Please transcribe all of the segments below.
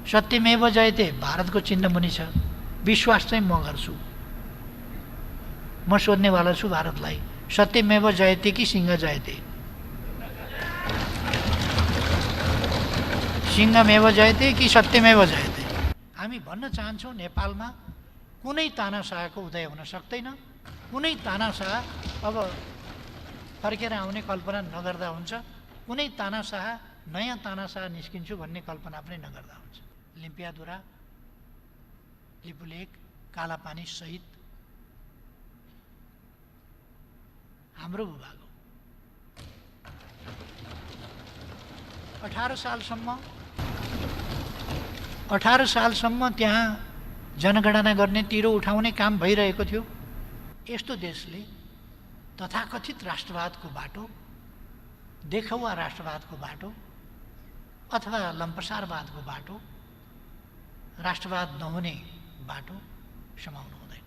सत्यमेव जयते भारतको चिन्ह मुनि छ। विश्वास चाहिँ म गर्छु। म सोध्नेवाला छु भारतलाई, सत्यमेव जयते कि सिंह जयते? सिंहमेव जयते कि सत्यमेव जयते? हामी भन्न चाहन्छौँ नेपालमा कुनै तानाशाहको उदय हुन सक्दैन। कुनै तानाशाह अब फर्केर आउने कल्पना नगर्दा हुन्छ। कुनै तानाशाह नयाँ तानाशाह निस्किन्छु भन्ने कल्पना पनि नगर्दा हुन्छ। लिम्पियाधुरा, लिपुलेक, कालापानी सहित हाम्रो भूभाग हो। 18 सालसम्म त्यहाँ जनगणना गर्ने, तिरो उठाउने काम भइरहेको थियो। यस्तो देशले तथाकथित राष्ट्रवादको बाटो, देखावा राष्ट्रवादको बाटो अथवा लम्पसारवादको बाटो, राष्ट्रवाद नहुने बाटो समाउनु हुँदैन।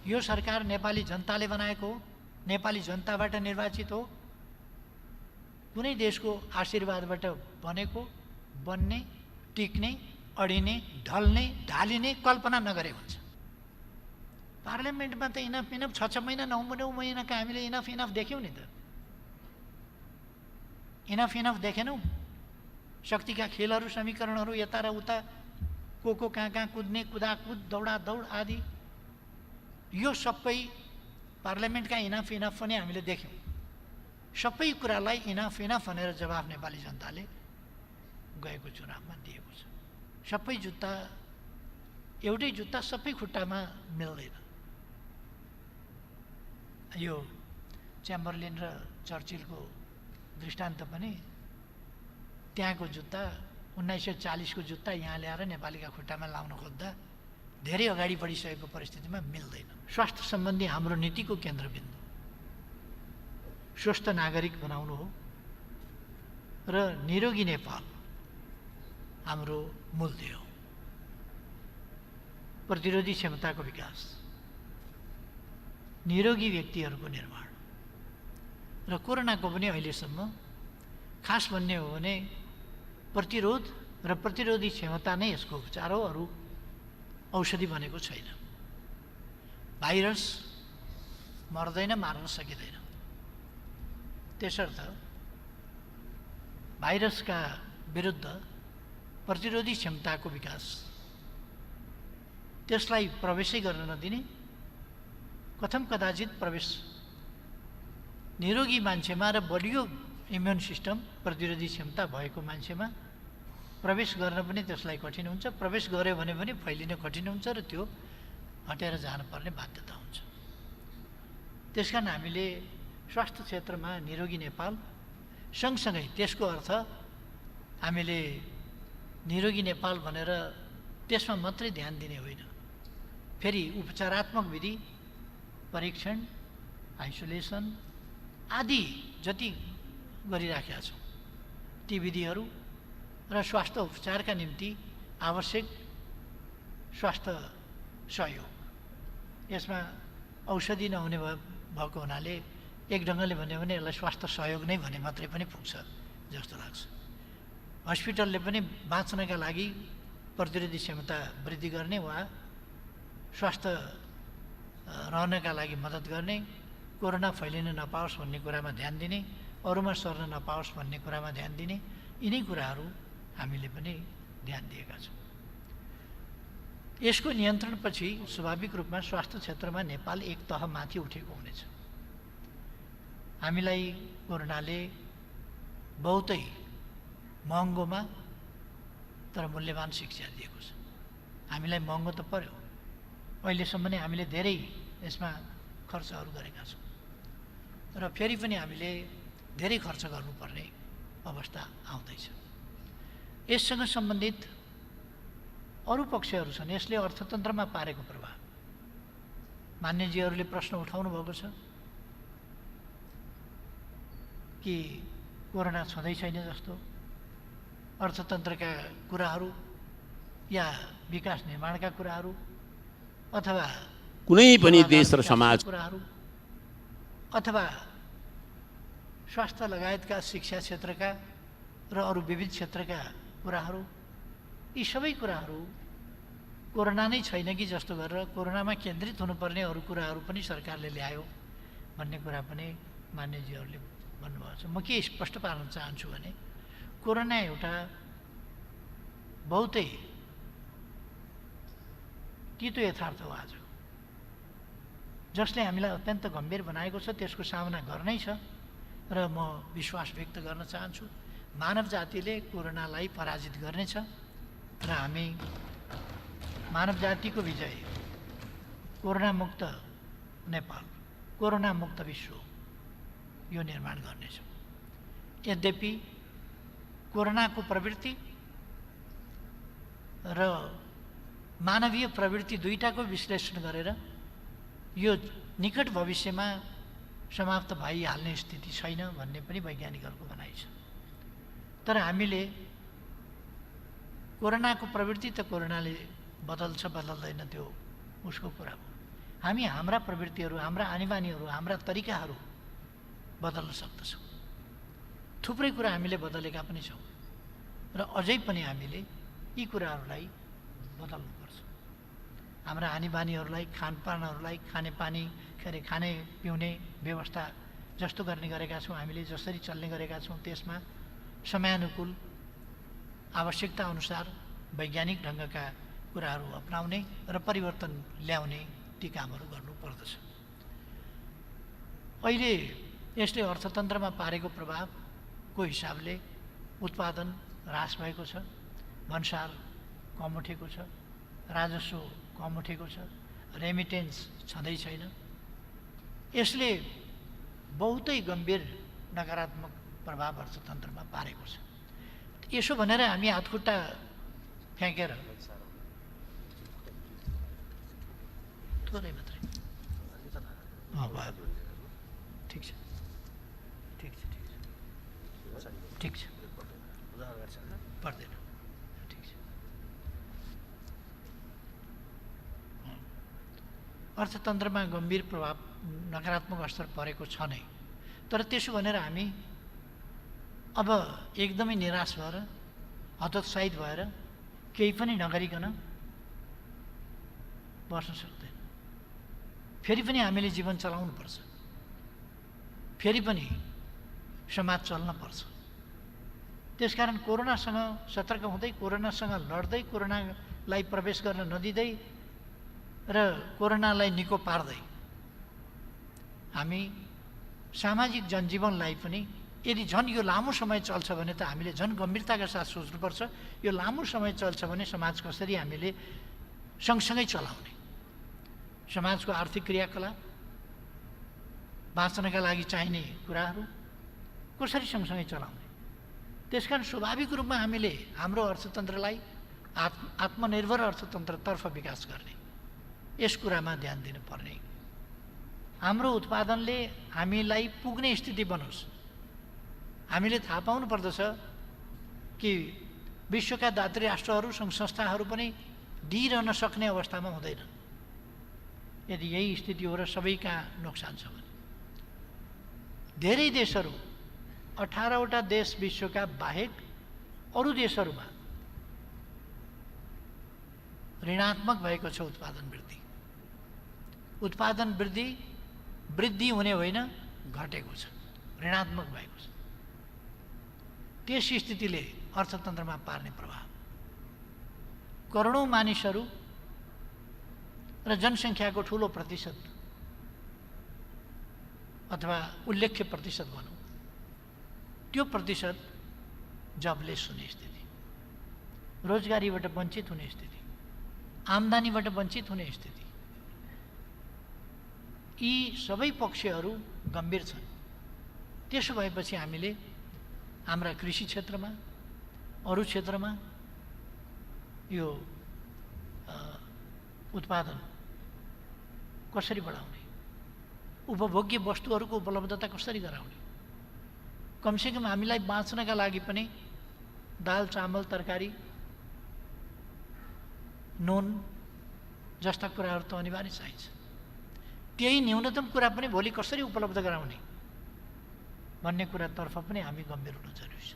यो सरकार नेपाली जनताले बनाएको हो, नेपाली जनताबाट निर्वाचित हो। कुनै देशको आशीर्वादबाट बनेको, बन्ने, टिक्ने, अडिने, ढल्ने, ढालिने कल्पना नगरे हुन्छ। पार्लियामेन्टमा त इनफ 6 महिना 9 महिनाका हामीले इनफ देख्यौँ नि त। इनफ देखेनौँ। शक्तिका खेलहरू, समीकरणहरू, यता र उता, को कहाँ कुद्ने, कुदाकुद, दौडादौड आदि, यो सबै पार्लियामेन्टका इनफ पनि हामीले देख्यौँ। सबै कुरालाई इनफ भनेर जवाफ नेपाली जनताले गएको चुनावमा दिएको छ। सबै जुत्ता, एउटै जुत्ता सबै खुट्टामा मिल्दैन। यो च्याम्बरलिन र चर्चिलको दृष्टान्त पनि, त्यहाँको जुत्ता 1940 को जुत्ता यहाँ ल्याएर नेपालीका खुट्टामा लाउन खोज्दा धेरै अगाडि बढिसकेको परिस्थितिमा मिल्दैन। स्वास्थ्य सम्बन्धी हाम्रो नीतिको केन्द्रबिन्दु स्वस्थ नागरिक बनाउनु हो र निरोगी नेपाल हाम्रो मूल ध्येय हो। प्रतिरोधी क्षमताको विकास, निरोगी व्यक्तिहरूको निर्माण र कोरोनाको पनि अहिलेसम्म खास भन्ने हो भने प्रतिरोध र प्रतिरोधी क्षमता नै यसको उपचार हो। अरू औषधि बनेको छैन। भाइरस मर्दैन, मार्न सकिँदैन। त्यसर्थ भाइरसका विरुद्ध प्रतिरोधी क्षमताको विकास, त्यसलाई प्रवेशै गर्न नदिने, कथम कदाचित प्रवेश निरोगी मान्छेमा र बलियो इम्युन सिस्टम, प्रतिरोधी क्षमता भएको मान्छेमा प्रवेश गर्न पनि त्यसलाई कठिन हुन्छ। प्रवेश गर्यो भने पनि फैलिन कठिन हुन्छ र त्यो हटेर जानुपर्ने बाध्यता हुन्छ। त्यसकारण हामीले स्वास्थ्य क्षेत्रमा निरोगी नेपाल सँगसँगै त्यसको अर्थ हामीले निरोगी नेपाल भनेर त्यसमा मात्रै ध्यान दिने होइन, फेरि उपचारात्मक विधि, परीक्षण, आइसोलेसन आदि जति गरिराखेका छौँ ती विधिहरू र स्वास्थ्य उपचारका निम्ति आवश्यक स्वास्थ्य सहयोग, यसमा औषधि नहुने भएको हुनाले एक ढङ्गले भन्यो भने यसलाई स्वास्थ्य सहयोग नै भने मात्रै पनि पुग्छ जस्तो लाग्छ। हस्पिटलले पनि बाँच्नका लागि प्रतिरोधी क्षमता वृद्धि गर्ने वा स्वास्थ्य रहनका लागि मद्दत गर्ने, कोरोना फैलिन नपाओस् भन्ने कुरामा ध्यान दिने, अरूमा सर्न नपाओस् भन्ने कुरामा ध्यान दिने, यिनै कुराहरू हामीले पनि ध्यान दिएका छौँ। यसको नियन्त्रणपछि स्वाभाविक रूपमा स्वास्थ्य क्षेत्रमा नेपाल एक तह माथि उठेको हुनेछ। हामीलाई कोरोनाले बहुतै महँगोमा तर मूल्यवान शिक्षा दिएको छ। हामीलाई महँगो त पर्यो, अहिलेसम्म नै हामीले धेरै यसमा खर्चहरू गरेका छौँ र फेरि पनि हामीले धेरै खर्च गर्नुपर्ने अवस्था आउँदैछ। यससँग सम्बन्धित अरू पक्षहरू छन्। यसले अर्थतन्त्रमा पारेको प्रभाव, मान्यजीहरूले प्रश्न उठाउनु भएको छ कि कोरोना छँदै छैन जस्तो, अर्थतन्त्रका कुराहरू या विकास निर्माणका कुराहरू अथवा कुनै पनि देश र समाज कुराहरू अथवा स्वास्थ्य लगायतका शिक्षा क्षेत्रका र अरू विविध क्षेत्रका कुराहरू, यी सबै कुराहरू कोरोना नै छैन कि जस्तो गरेर कोरोनामा केन्द्रित हुनुपर्ने अरू कुराहरू पनि सरकारले ल्यायो भन्ने कुरा पनि मान्यजीहरूले भन्नुभएको छ। म के स्पष्ट पार्न चाहन्छु भने कोरोना एउटा बहुतै तितो यथार्थ हो आज, जसले हामीलाई अत्यन्त गम्भीर बनाएको छ। त्यसको सामना गर्नै छ र म विश्वास व्यक्त गर्न चाहन्छु मानव जातिले कोरोनालाई पराजित गर्नेछ र हामी मानव जातिको विजय, कोरोना मुक्त नेपाल, कोरोना मुक्त विश्व, यो निर्माण गर्नेछौँ। यद्यपि कोरोनाको प्रवृत्ति र मानवीय प्रवृत्ति दुईटाको विश्लेषण गरेर यो निकट भविष्यमा समाप्त भइहाल्ने स्थिति छैन भन्ने पनि वैज्ञानिकहरूको भनाइ छ। तर हामीले कोरोनाको प्रवृत्ति त कोरोनाले बदल्छ बदल्दैन त्यो उसको कुरा हो। हामी हाम्रा प्रवृत्तिहरू, हाम्रा आनीबानीहरू, हाम्रा तरिकाहरू बदल्न सक्दछौँ। थुप्रै कुरा हामीले बदलेका पनि छौँ र अझै पनि हामीले यी कुराहरूलाई बदल्नुपर्छ। हाम्रा आनीबानीहरूलाई, खानपानहरूलाई, खानेपानी खाने पिउने व्यवस्था जस्तो गर्ने गरेका छौँ, हामीले जसरी चल्ने गरेका छौँ त्यसमा समयानुकूल आवश्यकता अनुसार वैज्ञानिक ढङ्गका कुराहरू अपनाउने र परिवर्तन ल्याउने ती कामहरू गर्नुपर्दछ। अहिले यसले अर्थतन्त्रमा पारेको प्रभावको हिसाबले उत्पादन ह्रास भएको छ, भन्सार कम उठेको छ, राजस्व कम उठेको छ, रेमिटेन्स छँदै छैन। यसले बहुतै गम्भीर नकारात्मक प्रभाव अर्थतन्त्रमा पारेको छ। यसो भनेर हामी हातखुट्टा फ्याँकेर थोरै मात्रै भयो, ठिक छ ठिक छ ठिक छ ठिक छ पर्दैन, ठिक छ। अर्थतन्त्रमा गम्भीर प्रभाव नकारात्मक असर परेको छ नै, तर त्यसो भनेर हामी अब एकदमै निराश भएर हतोत्साहित भएर केही पनि नगरिकन बस्न सक्दैन। फेरि पनि हामीले जीवन चलाउनुपर्छ, फेरि पनि समाज चल्न पर्छ। त्यसकारण कोरोनासँग सतर्क हुँदै, कोरोनासँग लड्दै, कोरोनालाई प्रवेश गर्न नदिँदै र कोरोनालाई निको पार्दै हामी सामाजिक जनजीवनलाई पनि, यदि झन् यो लामो समय चल्छ भने त हामीले झन् गम्भीरताका साथ सोच्नुपर्छ। यो लामो समय चल्छ भने समाज कसरी हामीले सँगसँगै चलाउने, समाजको आर्थिक क्रियाकलाप, बाँच्नका लागि चाहिने कुराहरू कसरी सँगसँगै चलाउने। त्यसकारण स्वाभाविक रूपमा हामीले हाम्रो अर्थतन्त्रलाई आत्मनिर्भर अर्थतन्त्रतर्फ विकास गर्ने, यस कुरामा ध्यान दिनुपर्ने। हाम्रो उत्पादनले हामीलाई पुग्ने स्थिति बनोस्। हामीले थाहा पाउनु पर्दछ कि विश्वका दात्री राष्ट्रहरू, सङ्घ संस्थाहरू पनि दिइरहन सक्ने अवस्थामा हुँदैनन् यदि यही स्थिति हो र सबैका नोक्सान छ भने। धेरै देशहरू, 18वटा देश विश्वका बाहेक अरू देशहरूमा ऋणात्मक भएको छ उत्पादन वृद्धि। उत्पादन वृद्धि हुने होइन, घटेको छ, ऋणात्मक भएको छ। त्यस स्थितिले अर्थतन्त्रमा पार्ने प्रभाव, करोडौँ मानिसहरू र जनसङ्ख्याको ठुलो प्रतिशत अथवा उल्लेख्य प्रतिशत भनौँ, त्यो प्रतिशत जबलेस हुने स्थिति, रोजगारीबाट वञ्चित हुने स्थिति, आम्दानीबाट वञ्चित हुने स्थिति, यी सबै पक्षहरू गम्भीर छन्। त्यसो भएपछि हामीले हाम्रा कृषि क्षेत्रमा, अरू क्षेत्रमा यो उत्पादन कसरी बढाउने, उपभोग्य वस्तुहरूको उपलब्धता कसरी गराउने, कमसेकम हामीलाई बाँच्नका लागि पनि दाल, चामल, तरकारी, नुन जस्ता कुराहरू त अनिवार्य चाहिन्छ। त्यही न्यूनतम कुरा पनि भोलि कसरी उपलब्ध गराउने भन्ने कुरातर्फ पनि हामी गम्भीर हुनु जरुरी छ।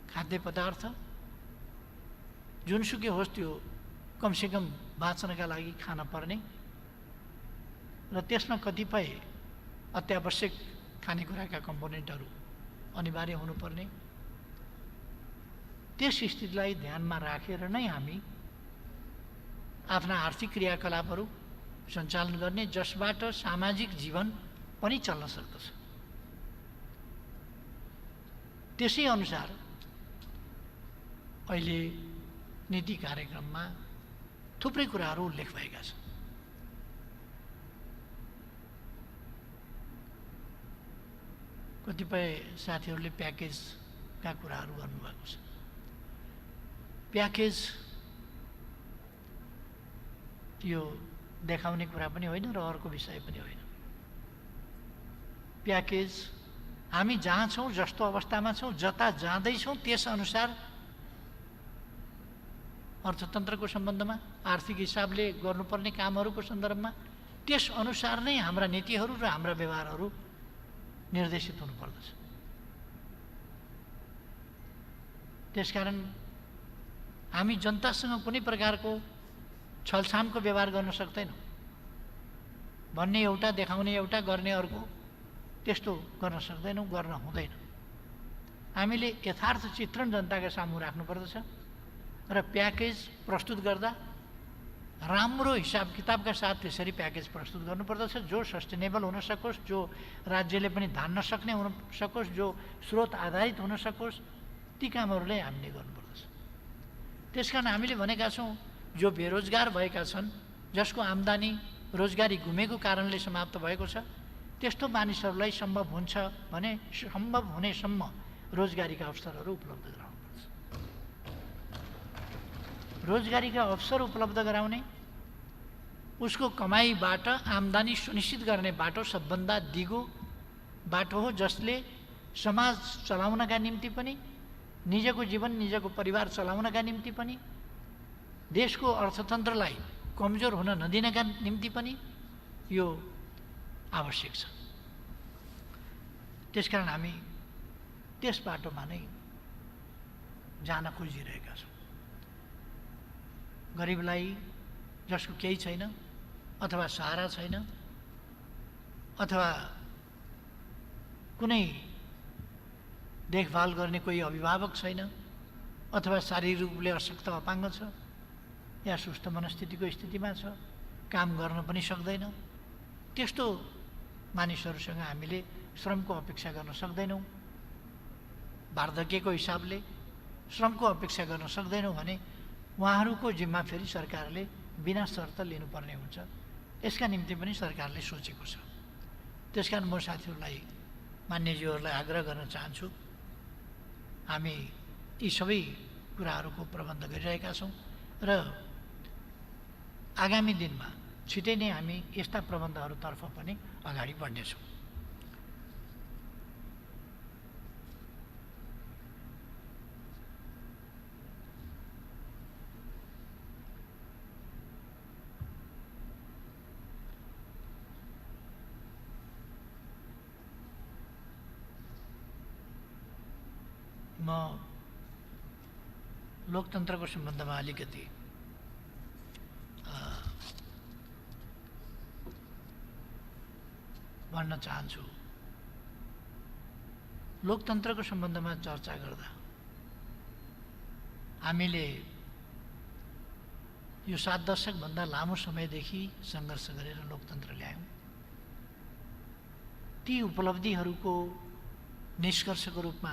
खाद्य पदार्थ जुनसुकै होस् त्यो कमसेकम बाँच्नका लागि खान पर्ने र त्यसमा कतिपय अत्यावश्यक खानेकुराका कम्पोनेन्टहरू अनिवार्य हुनुपर्ने, त्यस स्थितिलाई ध्यानमा राखेर नै हामी आफ्ना आर्थिक क्रियाकलापहरू सञ्चालन गर्ने, जसबाट सामाजिक जीवन पनि चल्न सक्दछ। त्यसै अनुसार अहिले नीति कार्यक्रममा थुप्रै कुराहरू उल्लेख भएका छन्। कतिपय साथीहरूले प्याकेजका कुराहरू गर्नुभएको छ। प्याकेज यो देखाउने कुरा पनि होइन र अर्को विषय पनि होइन। प्याकेज हामी जहाँ छौँ, जस्तो अवस्थामा छौँ, जता जाँदैछौँ त्यसअनुसार अर्थतन्त्रको सम्बन्धमा, आर्थिक हिसाबले गर्नुपर्ने कामहरूको सन्दर्भमा त्यसअनुसार नै हाम्रा नीतिहरू र हाम्रा व्यवहारहरू निर्देशित हुनुपर्दछ। त्यसकारण हामी जनतासँग कुनै प्रकारको छलछामको व्यवहार गर्न सक्दैनौँ। भन्ने एउटा, देखाउने एउटा, गर्ने अर्को, त्यस्तो गर्न सक्दैनौँ, गर्न हुँदैन। हामीले यथार्थ चित्रण जनताका सामु राख्नुपर्दछ र प्याकेज प्रस्तुत गर्दा राम्रो हिसाब किताबका साथ त्यसरी प्याकेज प्रस्तुत गर्नुपर्दछ, जो सस्टेनेबल हुन सकोस्, जो राज्यले पनि धान्न सक्ने हुन सकोस्, जो स्रोत आधारित हुन सकोस्, ती कामहरूलाई हामीले गर्नुपर्दछ। त्यसकारण हामीले भनेका छौँ, जो बेरोजगार भएका छन्, जसको आम्दानी रोजगारी गुमेको कारणले समाप्त भएको छ, त्यस्तो मानिसहरूलाई सम्भव हुन्छ भने सम्भव हुनेसम्म रोजगारीका अवसरहरू उपलब्ध गराउनुपर्छ। रोजगारीका अवसर उपलब्ध गराउने, उसको कमाईबाट आम्दानी सुनिश्चित गर्ने बाटो सबभन्दा दिगो बाटो हो, जसले समाज चलाउनका निम्ति पनि, निजको जीवन, निजको परिवार चलाउनका निम्ति पनि, देशको अर्थतन्त्रलाई कमजोर हुन नदिनका निम्ति पनि यो आवश्यक छ। त्यसकारण हामी त्यस बाटोमा नै जान खोजिरहेका छौँ। गरिबलाई, जसको केही छैन अथवा सहारा छैन अथवा कुनै देखभाल गर्ने कोही अभिभावक छैन अथवा शारीरिक रूपले अशक्त अपाङ्ग छ या सुस्त मनस्थितिको स्थितिमा छ, काम गर्न पनि सक्दैन, त्यस्तो मानिसहरूसँग हामीले श्रमको अपेक्षा गर्न सक्दैनौँ। वार्धक्यको हिसाबले श्रमको अपेक्षा गर्न सक्दैनौँ भने उहाँहरूको जिम्मा फेरि सरकारले बिना शर्त लिनुपर्ने हुन्छ। यसका निम्ति पनि सरकारले सोचेको छ। त्यसकारण म साथीहरूलाई, मान्यज्यूहरूलाई आग्रह गर्न चाहन्छु, हामी यी सबै कुराहरूको प्रबन्ध गरिरहेका छौँ र आगामी दिनमा छिटै नै हामी यस्ता प्रबन्धहरूतर्फ पनि अगाडि बढ्नेछौँ। म लोकतन्त्रको सम्बन्धमा अलिकति भन्न चाहन्छु। लोकतन्त्रको सम्बन्धमा चर्चा गर्दा हामीले यो 7 दशकभन्दा लामो समयदेखि सङ्घर्ष गरेर लोकतन्त्र ल्यायौँ। ती उपलब्धिहरूको निष्कर्षको रूपमा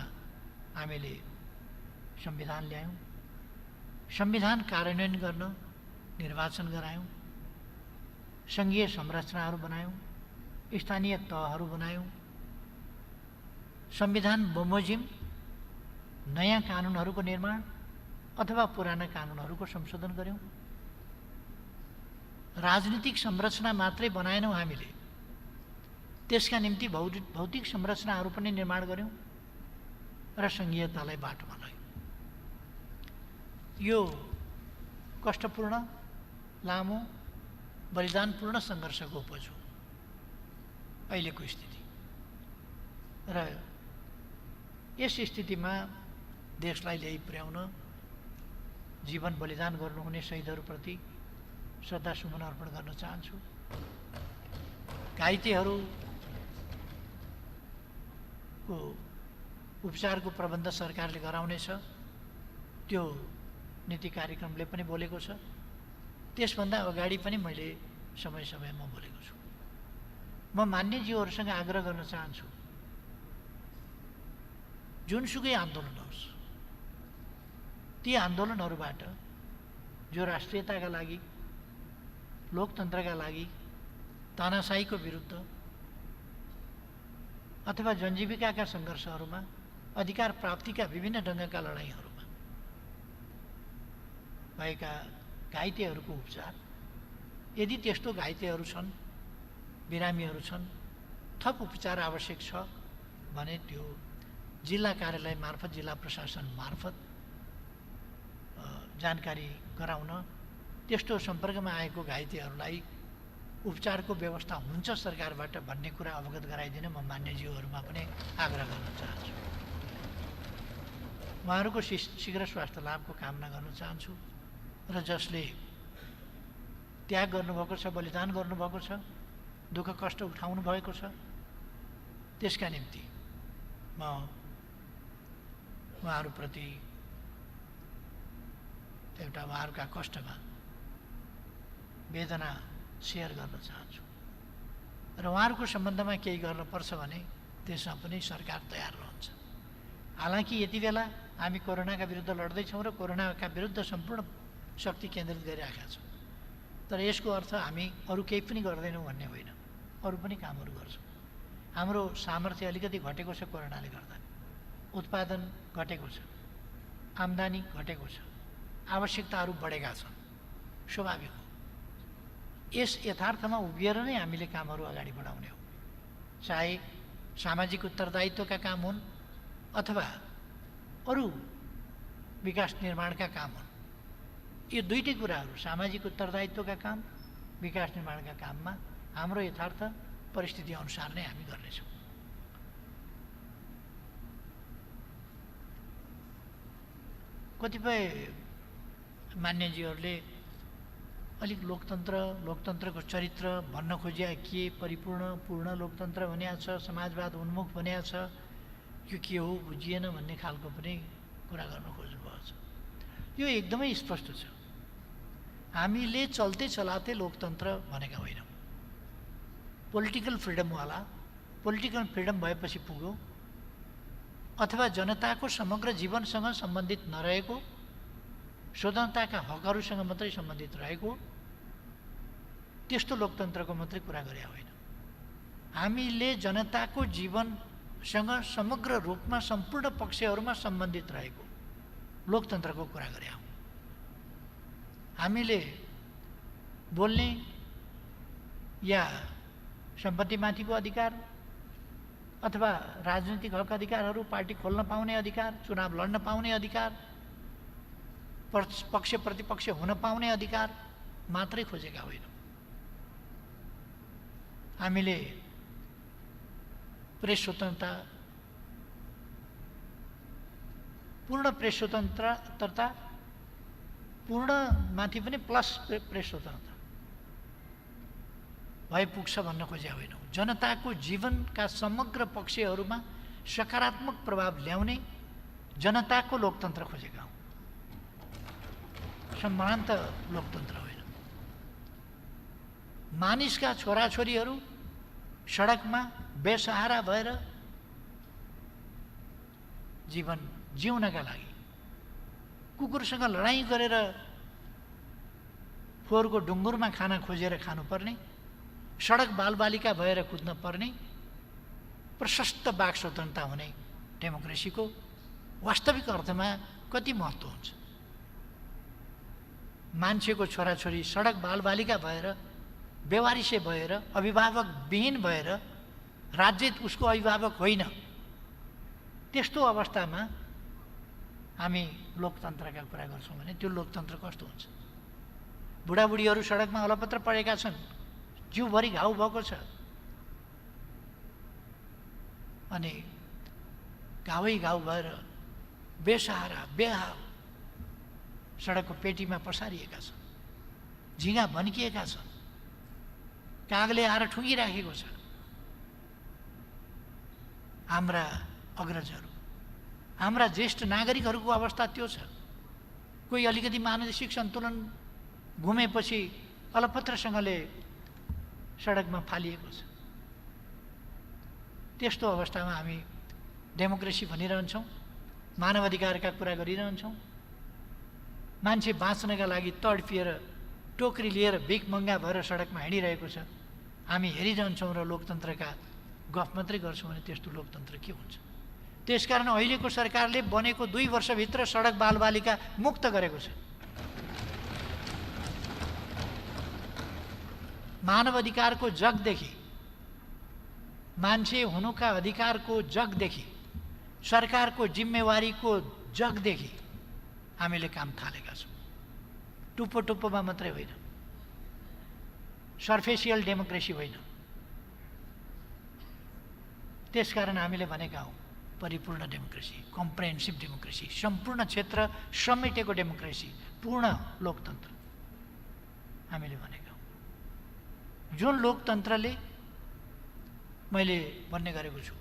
हामीले संविधान ल्यायौँ। संविधान कार्यान्वयन गर्न निर्वाचन गरायौँ, सङ्घीय संरचनाहरू बनायौँ, स्थानीय तहहरू बनायौँ, संविधान बमोजिम नयाँ कानुनहरूको निर्माण अथवा पुराना कानुनहरूको संशोधन गऱ्यौँ। राजनीतिक संरचना मात्रै बनाएनौँ हामीले, त्यसका निम्ति भौतिक संरचनाहरू पनि निर्माण गऱ्यौँ र सङ्घीयतालाई बाटोमा लग्यौँ। यो कष्टपूर्ण, लामो, बलिदानपूर्ण सङ्घर्षको उपज हो। अहिलेको स्थिति। र यस स्थितिमा देशलाई ल्याइ पुर्याउन जीवन बलिदान गर्नुहुने शहीदहरूप्रति श्रद्धासुमन अर्पण गर्न चाहन्छु। घाइतेहरूको उपचारको प्रबन्ध सरकारले गराउनेछ, त्यो नीति कार्यक्रमले पनि बोलेको छ। त्यसभन्दा अगाडि पनि मैले समय समयमा बोलेको छु। म मान्यज्यूहरूसँग आग्रह गर्न चाहन्छु, जुनसुकै आन्दोलन होस्, ती आन्दोलनहरूबाट जो राष्ट्रियताका लागि, लोकतन्त्रका लागि, तानाशाहीको विरुद्ध अथवा जनजीविकाका सङ्घर्षहरूमा, अधिकार प्राप्तिका विभिन्न ढङ्गका लडाइँहरूमा भएका घाइतेहरूको उपचार, यदि त्यस्तो घाइतेहरू छन्, बिरामीहरू छन्, थप उपचार आवश्यक छ भने त्यो जिल्ला कार्यालय मार्फत, जिल्ला प्रशासन मार्फत जानकारी गराउन, त्यस्तो सम्पर्कमा आएको घाइतेहरूलाई उपचारको व्यवस्था हुन्छ सरकारबाट भन्ने कुरा अवगत गराइदिन म मान्यज्यूहरूमा पनि आग्रह गर्न चाहन्छु। उहाँहरूको शीघ्र स्वास्थ्य लाभको कामना गर्न चाहन्छु र जसले त्याग गर्नुभएको छ, बलिदान गर्नुभएको छ, दुःख कष्ट उठाउनु भएको छ, त्यसका निम्ति म उहाँहरूप्रति एउटा उहाँहरूका कष्टमा वेदना सेयर गर्न चाहन्छु र उहाँहरूको सम्बन्धमा केही गर्नुपर्छ भने त्यसमा पनि सरकार तयार रहन्छ। हालांकि यति बेला हामी कोरोनाका विरुद्ध लड्दैछौँ र कोरोनाका विरुद्ध सम्पूर्ण शक्ति केन्द्रित गरिरहेका छौँ, तर यसको अर्थ हामी अरू केही पनि गर्दैनौँ भन्ने होइन, अरू पनि कामहरू गर्छौँ। हाम्रो सामर्थ्य अलिकति घटेको छ कोरोनाले गर्दा, उत्पादन घटेको छ, आम्दानी घटेको छ, आवश्यकताहरू बढेका छन्, स्वाभाविक हो। यस यथार्थमा उभिएर नै हामीले कामहरू अगाडि बढाउने हो, चाहे सामाजिक उत्तरदायित्वका काम हुन् अथवा अरू विकास निर्माणका काम हुन्। यो दुईटै कुराहरू, सामाजिक उत्तरदायित्वका काम, विकास निर्माणका काममा हाम्रो यथार्थ परिस्थिति अनुसार नै हामी गर्नेछौँ। कतिपय मान्यजीहरूले अलिक लोकतन्त्रको चरित्र भन्न खोजिया के पूर्ण लोकतन्त्र भनिएको छ, समाजवाद उन्मुख भनिएको छ, यो के हो बुझिएन भन्ने खालको पनि कुरा गर्न खोज्नुभएको छ। यो एकदमै स्पष्ट छ, हामीले चल्ते चलाते लोकतन्त्र भनेका होइनौँ। पोलिटिकल फ्रिडमवाला, पोलिटिकल फ्रिडम भएपछि पुग्यो अथवा जनताको समग्र जीवनसँग सम्बन्धित नरहेको, स्वतन्त्रताका हकहरूसँग मात्रै सम्बन्धित रहेको त्यस्तो लोकतन्त्रको मात्रै कुरा गरे होइन। हामीले जनताको जीवनसँग समग्र रूपमा सम्पूर्ण पक्षहरूमा सम्बन्धित रहेको लोकतन्त्रको कुरा गरे हौँ। हामीले बोल्ने या सम्पत्तिमाथिको अधिकार अथवा राजनीतिक हक अधिकारहरू, पार्टी खोल्न पाउने अधिकार, चुनाव लड्न पाउने अधिकार, पक्ष प्रतिपक्ष हुन पाउने अधिकार मात्रै खोजेका होइनौँ। हामीले प्रेस स्वतन्त्रता, पूर्ण प्रेस स्वतन्त्रता, पूर्ण माथि पनि प्लस प्रेस स्वतन्त्रता भए पुग्छ भन्न खोजेका होइनौँ। जनताको जीवनका समग्र पक्षहरूमा सकारात्मक प्रभाव ल्याउने जनताको लोकतन्त्र खोजेका हौँ, सम्भ्रान्त लोकतन्त्र होइन। मानिसका छोराछोरीहरू सडकमा बेसहारा भएर जीवन जिउनका लागि कुकुरसँग लडाइँ गरेर फोहोरको ढुङ्गुरमा खाना खोजेर खानुपर्ने, सडक बालबालिका भएर कुद्न पर्ने, प्रशस्त वाक स्वतन्त्रता हुने डेमोक्रेसीको वास्तविक अर्थमा कति महत्त्व हुन्छ। मान्छेको छोराछोरी सडक बालबालिका भएर, बेवारिसे भएर, अभिभावक विहीन भएर, राज्य उसको अभिभावक होइन, त्यस्तो अवस्थामा हामी लोकतन्त्रका कुरा गर्छौँ भने त्यो लोकतन्त्र कस्तो हुन्छ? बुढाबुढीहरू सडकमा अलपत्र परेका छन्, जिउभरि घाउ भएको छ, अनि घावै घाउ भएर बेसहारा बेहाल सडकको पेटीमा पसारिएका छन्, झिँगा भन्किएका छन्, कागले आएर ठुङ्गिराखेको छ। हाम्रा अग्रजहरू, हाम्रा ज्येष्ठ नागरिकहरूको अवस्था त्यो छ। कोही अलिकति मानसिक सन्तुलन घुमेपछि अलपत्रसँगले सडकमा फालिएको छ। त्यस्तो अवस्थामा हामी डेमोक्रेसी भनिरहन्छौँ, मानवाधिकारका कुरा गरिरहन्छौँ। मान्छे बाँच्नका लागि तडपिएर टोकरी लिएर भिख मङ्गा भएर सडकमा हिँडिरहेको छ। हामी हेरिरहन्छौँ र लोकतन्त्रका गफ मात्रै गर्छौँ भने त्यस्तो लोकतन्त्र के हुन्छ? त्यसकारण अहिलेको सरकारले बनेको 2 वर्षभित्र सडक बालबालिका मुक्त गरेको छ। मानव अधिकारको जगदेखि, मान्छे हुनुका अधिकारको जगदेखि, सरकारको जिम्मेवारीको जगदेखि हामीले काम थालेका छौँ। टुप्पो टुप्पोमा मात्रै होइन, सर्फेसियल डेमोक्रेसी होइन। त्यसकारण हामीले भनेका हौँ परिपूर्ण डेमोक्रेसी, कम्प्रेहेन्सिभ डेमोक्रेसी, सम्पूर्ण क्षेत्र समेटेको डेमोक्रेसी, पूर्ण लोकतन्त्र हामीले भनेका हौँ। जुन लोकतन्त्रले, मैले भन्ने गरेको छु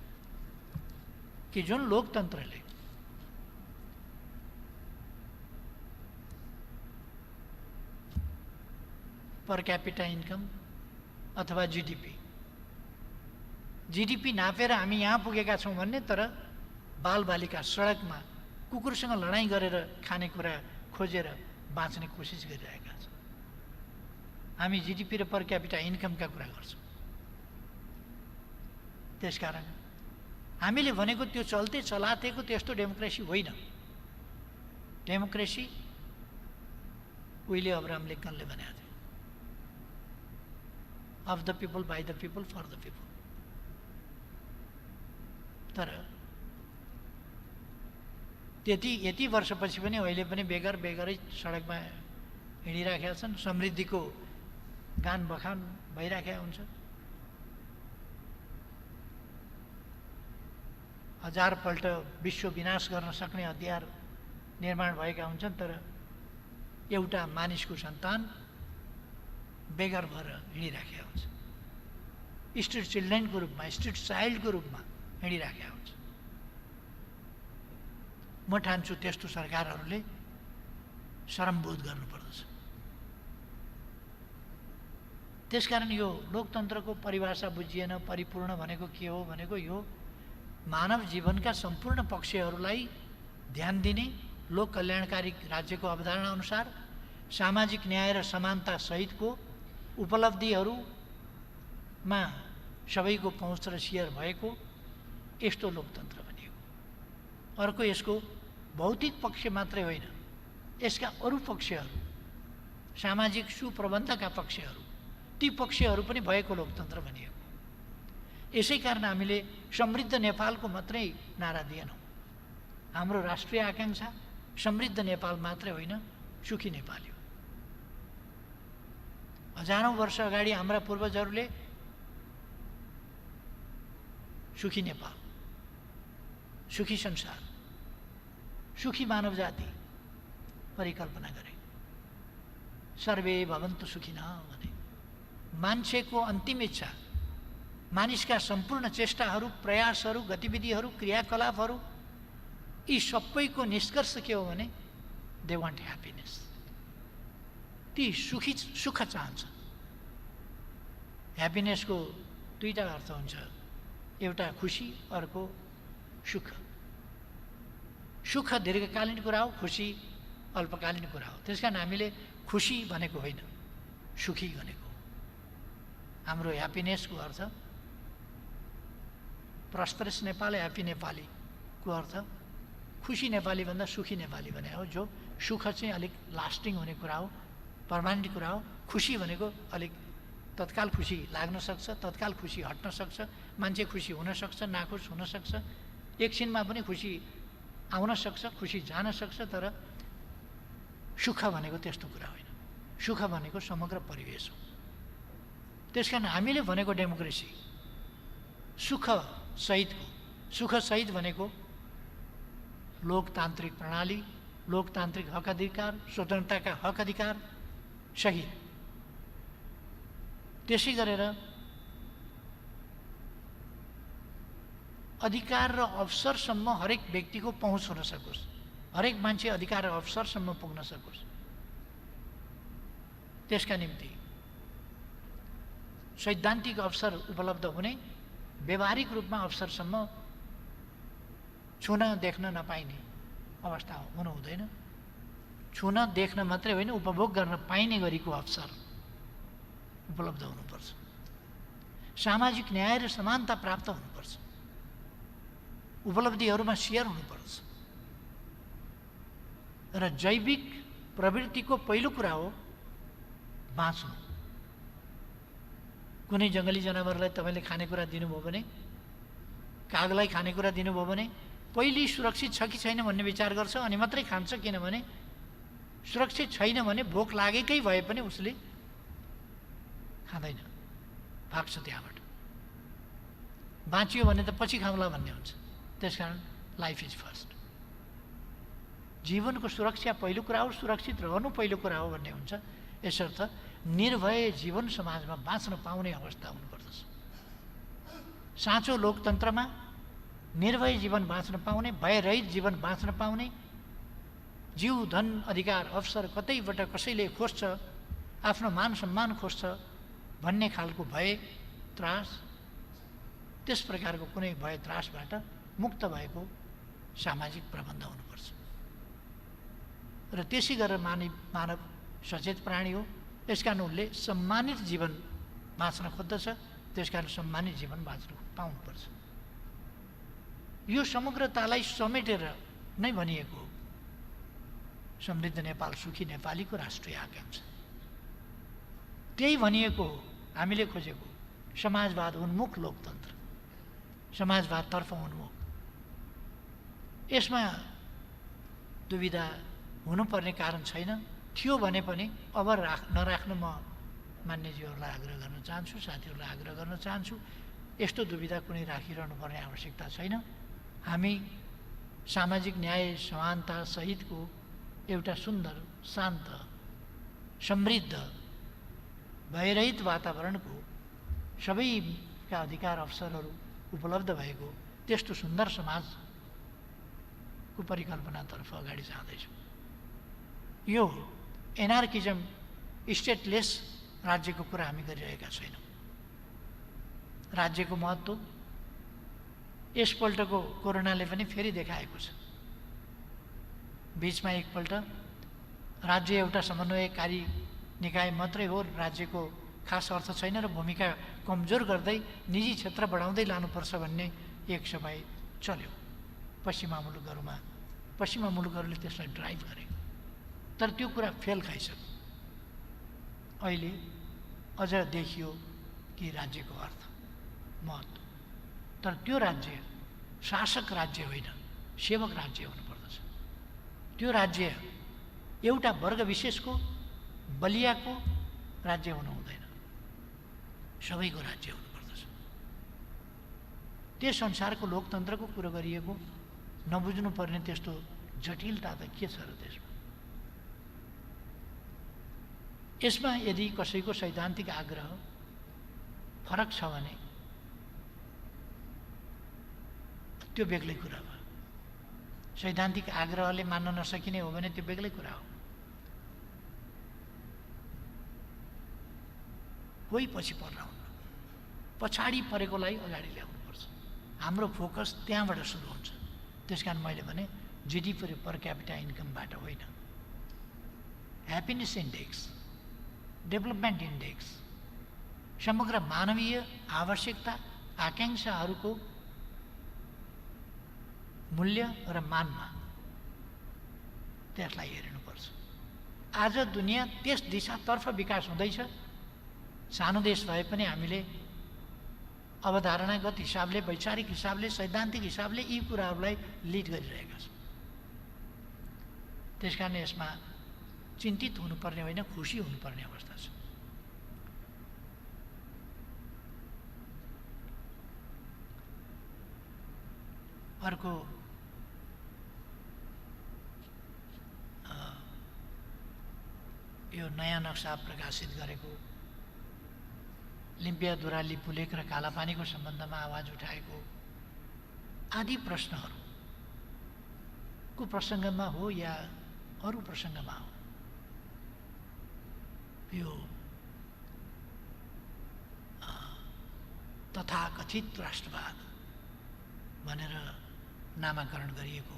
कि जुन लोकतन्त्रले पर क्यापिटा इन्कम अथवा जिडिपी नापेर हामी यहाँ पुगेका छौँ भन्ने, तर बालबालिका सडकमा कुकुरसँग लडाइँ गरेर खानेकुरा खोजेर बाँच्ने कोसिस गरिरहेका छौँ। हामी जिडिपी र पर क्यापिटा इन्कमका कुरा गर्छौँ। त्यसकारण हामीले भनेको त्यो चल्ते चलातेको त्यस्तो डेमोक्रेसी होइन। डेमोक्रेसी उहिले अब्राहम लिङ्कनले भनेको थियो, of the people, by the people, for the people. तर यति वर्षपछि पनि अहिले पनि बेगरै सडकमा हिँडिराखेका छन्। समृद्धिको गान बखान भइराखेका हुन्छ। 1000 पल्ट विश्व विनाश गर्न सक्ने हतियार निर्माण भएका हुन्छन्, तर एउटा मानिसको सन्तान बेगर भएर हिँडिराखेका हुन्छ। स्ट्रिट चिल्ड्रेनको रूपमा, स्ट्रिट चाइल्डको रूपमा हिँडिराखेका हुन्छ। म ठान्छु त्यस्तो सरकारहरूले शरमबोध गर्नुपर्दछ। त्यसकारण यो लोकतन्त्रको परिभाषा बुझिएन। परिपूर्ण भनेको के हो भनेको यो मानव जीवनका सम्पूर्ण पक्षहरूलाई ध्यान दिने, लोक कल्याणकारी राज्यको अवधारणा अनुसार सामाजिक न्याय र समानता सहितको उपलब्धिहरूमा सबैको पहुँच र सेयर भएको यस्तो लोकतन्त्र भनिएको। अर्को यसको भौतिक पक्ष मात्रै होइन, यसका अरू पक्षहरू, सामाजिक सुप्रबन्धका पक्षहरू, ती पक्षहरू पनि भएको लोकतन्त्र भनिएको। यसै कारण हामीले समृद्ध नेपालको मात्रै नारा दिएनौँ। हाम्रो राष्ट्रिय आकाङ्क्षा समृद्ध नेपाल मात्रै होइन, सुखी नेपाली हो। हजारौँ वर्ष अगाडि हाम्रा पूर्वजहरूले सुखी नेपाल, सुखी संसार, सुखी मानव जाति परिकल्पना गरे। सर्वे भवन्तु सुखिनः भने मान्छेको अन्तिम इच्छा, मानिसका सम्पूर्ण चेष्टाहरू, प्रयासहरू, गतिविधिहरू, क्रियाकलापहरू, यी सबैको निष्कर्ष के हो भने दे वान्ट ह्याप्पिनेस। ती सुख चाहन्छ। ह्याप्पिनेसको दुईटा अर्थ हुन्छ, एउटा खुसी, अर्को सुख। सुख दीर्घकालीन कुरा हो, खुसी अल्पकालीन कुरा हो। त्यसकारण हामीले खुसी भनेको होइन, सुखी भनेको। हाम्रो ह्याप्पिनेसको अर्थ, प्रस्परस नेपाल, ह्याप्पी नेपालीको अर्थ खुसी नेपाली भन्दा सुखी नेपाली भने हो। जो सुख चाहिँ अलिक लास्टिङ हुने कुरा हो, पर्मानेन्ट कुरा हो। खुसी भनेको अलिक तत्काल खुसी लाग्न सक्छ, तत्काल खुसी हट्न सक्छ, मान्छे खुसी हुन सक्छ, नाखुस हुन सक्छ, एकछिनमा पनि खुसी आउन सक्छ, खुसी जान सक्छ। तर सुख भनेको त्यस्तो कुरा होइन। सुख भनेको समग्र परिवेश हो। त्यसकारण हामीले भनेको डेमोक्रेसी सुख सहितको, सुखसहित भनेको लोकतान्त्रिक प्रणाली, लोकतान्त्रिक हक अधिकार, स्वतन्त्रताका हक अधिकार सहित। त्यसै गरेर अधिकार र अवसरसम्म हरेक व्यक्तिको पहुँच हुन सकोस्, हरेक मान्छे अधिकार र अवसरसम्म पुग्न सकोस्। त्यसका निम्ति सैद्धान्तिक अवसर उपलब्ध हुने, व्यवहारिक रूपमा अवसरसम्म छुन देख्न नपाइने अवस्था हुनु हुँदैन। छुन देख्न मात्रै होइन, उपभोग गर्न पाइने गरीको अवसर उपलब्ध हुनुपर्छ। सामाजिक न्याय र समानता प्राप्त हुनुपर्छ। उपलब्धिहरूमा सेयर हुनुपर्छ। र जैविक प्रवृत्तिको पहिलो कुरा हो बाँच्नु। कुनै जङ्गली जनावरलाई तपाईँले खानेकुरा दिनुभयो भने, कागलाई खानेकुरा दिनुभयो भने पहिले सुरक्षित छ कि छैन भन्ने विचार गर्छ अनि मात्रै खान्छ। किनभने सुरक्षित छैन भने भोक लागेकै भए पनि उसले खाँदैन, भाग्छ त्यहाँबाट। बाँचियो भने त पछि खाउँला भन्ने हुन्छ। त्यसकारण लाइफ इज फर्स्ट। जीवनको सुरक्षा पहिलो कुरा हो, सुरक्षित रहनु पहिलो कुरा हो भन्ने हुन्छ। यसर्थ निर्भय जीवन समाजमा बाँच्न पाउने अवस्था हुनुपर्दछ। साँचो लोकतन्त्रमा निर्भय जीवन बाँच्न पाउने, भयरहित जीवन बाँच्न पाउने, जीव धन अधिकार अवसर कतैबाट कसैले खोज्छ, आफ्नो मान सम्मान खोज्छ भन्ने खालको भय त्रास, त्यस प्रकारको कुनै भय त्रासबाट मुक्त भएको सामाजिक प्रबन्ध हुनुपर्छ। र त्यसै गरेर मानव सचेत प्राणी हो। यसकारण उसले सम्मानित जीवन बाँच्न खोज्दछ। त्यसकारण सम्मानित जीवन बाँच्न पाउनुपर्छ। यो समग्रतालाई समेटेर नै भनिएको हो समृद्ध नेपाल सुखी नेपालीको राष्ट्रिय आकांक्षा। त्यही भनिएको हो हामीले खोजेको समाजवाद उन्मुख लोकतन्त्र, समाजवादतर्फ उन्मुख। यसमा दुविधा हुनुपर्ने कारण छैन। थियो भने पनि अब नराख्न म मान्यजीहरूलाई आग्रह गर्न चाहन्छु, साथीहरूलाई आग्रह गर्न चाहन्छु। यस्तो दुविधा कुनै राखिरहनु पर्ने आवश्यकता छैन। हामी सामाजिक न्याय समानता सहितको एउटा सुन्दर, शान्त, समृद्ध, भयरहित वातावरणको सबैका अधिकार अवसरहरू उपलब्ध भएको त्यस्तो सुन्दर समाजको परिकल्पनातर्फ अगाडि जाँदैछौँ। यो एनार्किजम, स्टेटलेस राज्यको कुरा हामी गरिरहेका छैनौँ। राज्यको महत्त्व यसपल्टको कोरोनाले पनि फेरि देखाएको छ। बिचमा एकपल्ट राज्य एउटा समन्वयकारी निकाय मात्रै हो, राज्यको खास अर्थ छैन र भूमिका कमजोर गर्दै निजी क्षेत्र बढाउँदै लानुपर्छ भन्ने एक समय चल्यो पश्चिमा मुलुकहरूमा। पश्चिमा मुलुकहरूले त्यसलाई ड्राइभ गरे, तर त्यो कुरा फेल खाइसक्यो। अहिले अझ देखियो कि राज्यको अर्थ, महत्त्व। तर त्यो राज्य शासक राज्य होइन, सेवक राज्य हुनुपर्दछ। त्यो राज्य एउटा वर्ग विशेषको, बलियाको राज्य हुनु हुँदैन, सबैको राज्य हुनुपर्दछ। त्यस अनुसारको लोकतन्त्रको कुरो गरिएको, नबुझ्नु पर्ने त्यस्तो जटिलता त के छ र त्यसमा। यसमा यदि कसैको सैद्धान्तिक आग्रह फरक छ भने त्यो बेग्लै कुरा हो। सैद्धान्तिक आग्रहले मान्न नसकिने हो भने त्यो बेग्लै कुरा हो। कोही पछि पर्न हुन्न, पछाडि परेकोलाई अगाडि ल्याउनुपर्छ। हाम्रो फोकस त्यहाँबाट सुरु हुन्छ। त्यसकारण मैले भने जिडिपी पर क्यापिटा इन्कमबाट होइन, ह्याप्पिनेस इन्डेक्स, डेभलपमेन्ट इन्डेक्स, समग्र मानवीय आवश्यकता आकाङ्क्षाहरूको मूल्य र मानमा त्यसलाई हेर्नुपर्छ। आज दुनियाँ त्यस दिशातर्फ विकास हुँदैछ। सानो देश भए पनि हामीले अवधारणागत हिसाबले, वैचारिक हिसाबले, सैद्धान्तिक हिसाबले यी कुराहरूलाई लिड गरिरहेका छौँ। त्यसकारण यसमा चिन्तित हुनुपर्ने होइन, खुसी हुनुपर्ने अवस्था छ। अर्को यो नयाँ नक्सा प्रकाशित गरेको, लिम्पिया दुराली पुलेक र कालापानीको सम्बन्धमा आवाज उठाएको आदि प्रश्नहरूको प्रसङ्गमा हो या अरू प्रसङ्गमा हो, यो तथाकथित राष्ट्रवाद भनेर नामाकरण गरिएको,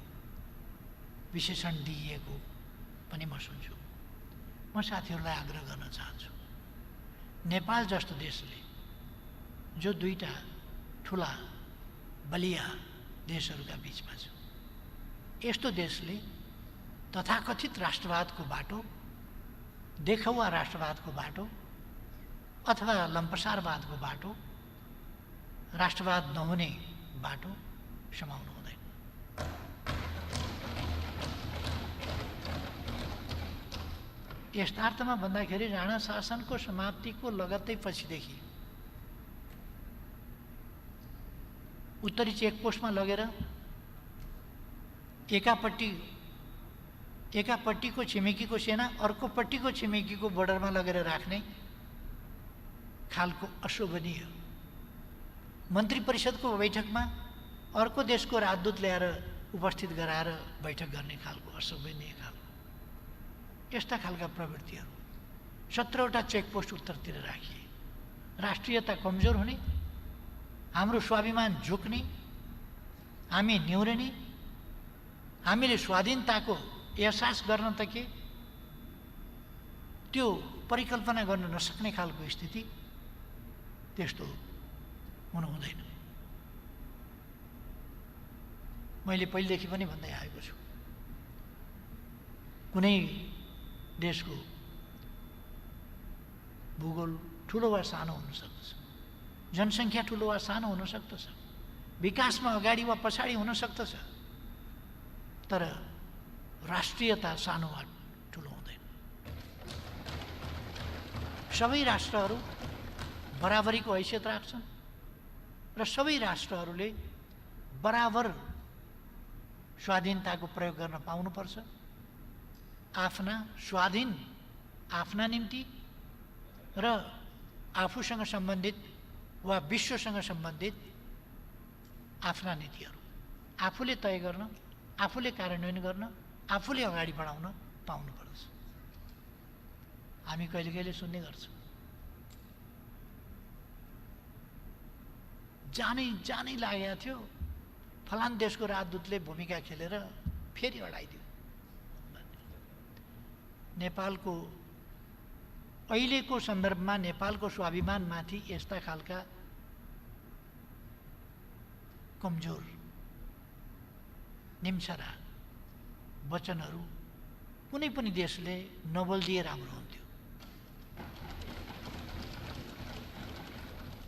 विशेषण दिइएको पनि म सुन्छु। म साथीहरूलाई आग्रह गर्न चाहन्छु, नेपाल जस्तो देशले जो दुईटा ठुला बलिया देशहरूका बिचमा छ, यस्तो देशले तथाकथित राष्ट्रवादको बाटो, देखावा राष्ट्रवादको बाटो अथवा लम्पसारवादको बाटो, राष्ट्रवाद नहुने बाटो समाउनु हुँदैन। यथार्थमा भन्दाखेरि राणा शासनको समाप्तिको लगत्तै पछिदेखि उत्तरी चेकपोस्टमा लगेर एकापट्टिको छिमेकीको सेना अर्कोपट्टिको छिमेकीको बोर्डरमा लगेर राख्ने खालको अशोभनीय, मन्त्री परिषदको बैठकमा अर्को देशको राजदूत ल्याएर उपस्थित गराएर बैठक गर्ने खालको अशोभनीय खालको यस्ता खालका प्रवृत्तिहरू 17वटा चेकपोस्ट उत्तरतिर राखिए। राष्ट्रियता कमजोर हुने, हाम्रो स्वाभिमान झुक्ने, हामी न्यूरने, हामीले स्वाधीनताको एहसास गर्न त के त्यो परिकल्पना गर्न नसक्ने खालको स्थिति, त्यस्तो हुनु हुँदैन। मैले पहिलेदेखि पनि भन्दै आएको छु, कुनै देशको भूगोल ठुलो वा सानो हुन सक्दछ, जनसङ्ख्या ठुलो वा सानो हुन सक्दछ, विकासमा अगाडि वा पछाडि हुन सक्दछ, तर राष्ट्रियता सानो वा ठुलो हुँदैन। सबै राष्ट्रहरू बराबरीको हैसियत राख्छन् र सबै राष्ट्रहरूले बराबर स्वाधीनताको प्रयोग गर्न पाउनुपर्छ। आफ्ना स्वाधीन, आफ्ना निम्ति र आफूसँग सम्बन्धित वा विश्वसँग सम्बन्धित आफ्ना नीतिहरू आफूले तय गर्न, आफूले कार्यान्वयन गर्न, आफूले अगाडि बढाउन पाउनुपर्छ। हामी कहिले कहिले सुन्ने गर्छौँ, जानै लागेको थियो, फलान देशको राजदूतले भूमिका खेलेर फेरि अडाइदियो। नेपालको अहिलेको सन्दर्भमा नेपालको स्वाभिमानमाथि यस्ता खालका कमजोर निम्छरा वचनहरू कुनै पनि देशले नबोलिदिए राम्रो हुन्थ्यो।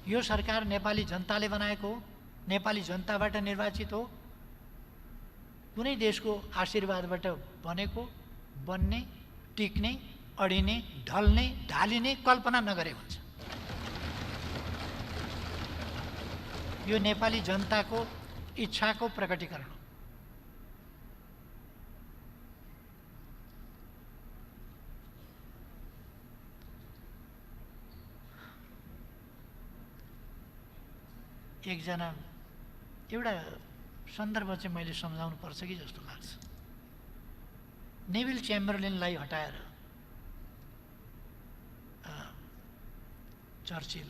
यो सरकार नेपाली जनताले बनाएको हो, नेपाली जनताबाट निर्वाचित हो, कुनै देशको आशीर्वादबाट बनेको, बन्ने, टिक्ने, अडिने, ढल्ने, ढालिने कल्पना नगरे हुन्छ। यो नेपाली जनताको इच्छाको प्रकटीकरण हो। एउटा सन्दर्भ चाहिँ मैले सम्झाउनु पर्छ कि जस्तो लाग्छ। नेभिल च्याम्बरलेनलाई हटाएर चर्चिल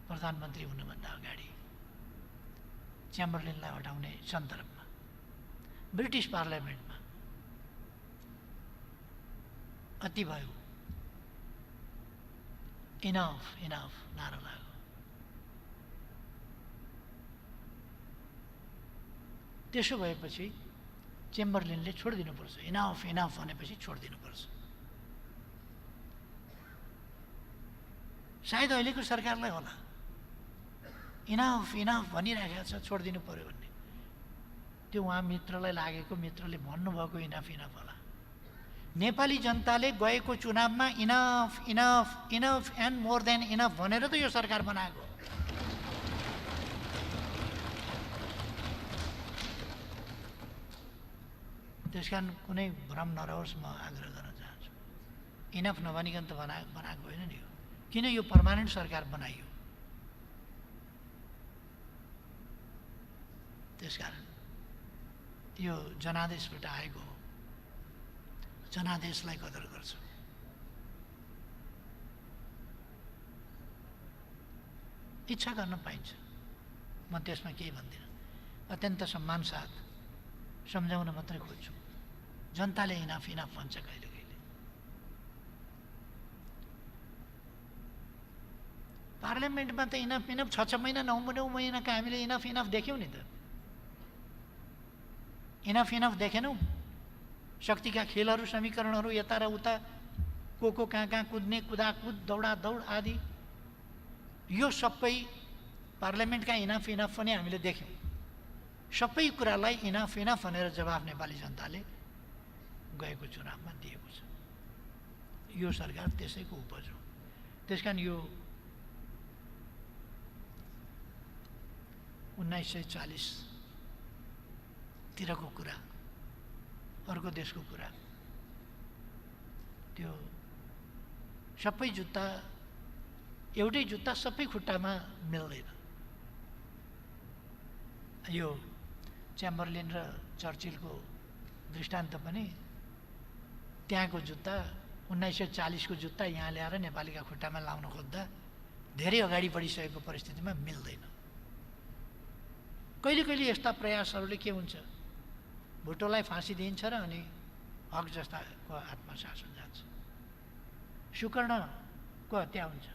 प्रधानमन्त्री हुनुभन्दा अगाडि च्याम्बरलेनलाई हटाउने सन्दर्भमा ब्रिटिस पार्लियामेन्टमा अति भयो, इनफ इनफ नारा लाग्यो। त्यसो भएपछि चेम्बरलेनले छोडिदिनुपर्छ, इनफ इनफ भनेपछि छोडिदिनुपर्छ। सायद अहिलेको सरकारलाई होला इनफ इनफ भनिराखेको छ, छोडिदिनु पर्यो भन्ने। त्यो उहाँ मित्रलाई लागेको, मित्रले भन्नुभएको इनफ इनफ होला। नेपाली जनताले गएको चुनावमा enough enough enough and more than enough भनेर त यो सरकार बनाएको। त्यसकारण कुनै भ्रम नरहोस्, म आग्रह गर्न चाहन्छु। इनफ नभनिकन त बनाएको होइन नि यो। किन यो पर्मानेन्ट सरकार बनाइयो? त्यसकारण यो जनादेशबाट आएको हो। जनादेशलाई कदर गर्छु। इच्छा गर्न पाइन्छ, म त्यसमा केही भन्दिनँ। अत्यन्त सम्मान साथ सम्झाउन मात्रै खोज्छु। जनताले इनाफ इनाफ भन्छ कहिले कहिले। पार्लियामेन्टमा त इनाफ इनाफ 6 महिना 9 महिनाका हामीले इनाफ इनाफ देख्यौँ नि त। Enough enough देखेनौँ? शक्तिका खेलहरू, समीकरणहरू, यता र उता, को कहाँ कहाँ कुद्ने, कुदाकुद, दौडादौड आदि, यो सबै पार्लियामेन्टका इनाफ इनाफ पनि हामीले देख्यौँ। सबै कुरालाई इनाफ इनाफ भनेर जवाफ नेपाली जनताले गएको चुनावमा दिएको छ। यो सरकार त्यसैको उपज हो। त्यसकारण यो 1940 तिरको कुरा, अर्को देशको कुरा, त्यो सबै जुत्ता, एउटै जुत्ता सबै खुट्टामा मिल्दैन। यो च्याम्बरलिन र चर्चिलको दृष्टान्त पनि, त्यहाँको जुत्ता 1940 को जुत्ता यहाँ ल्याएर नेपालीका खुट्टामा लाउन खोज्दा धेरै अगाडि बढिसकेको परिस्थितिमा मिल्दैन। कहिले कहिले यस्ता प्रयासहरूले के हुन्छ, भुटोलाई फाँसी दिइन्छ र अनि हक जस्ताको आत्मशासन जान्छ, सुकर्णको हत्या हुन्छ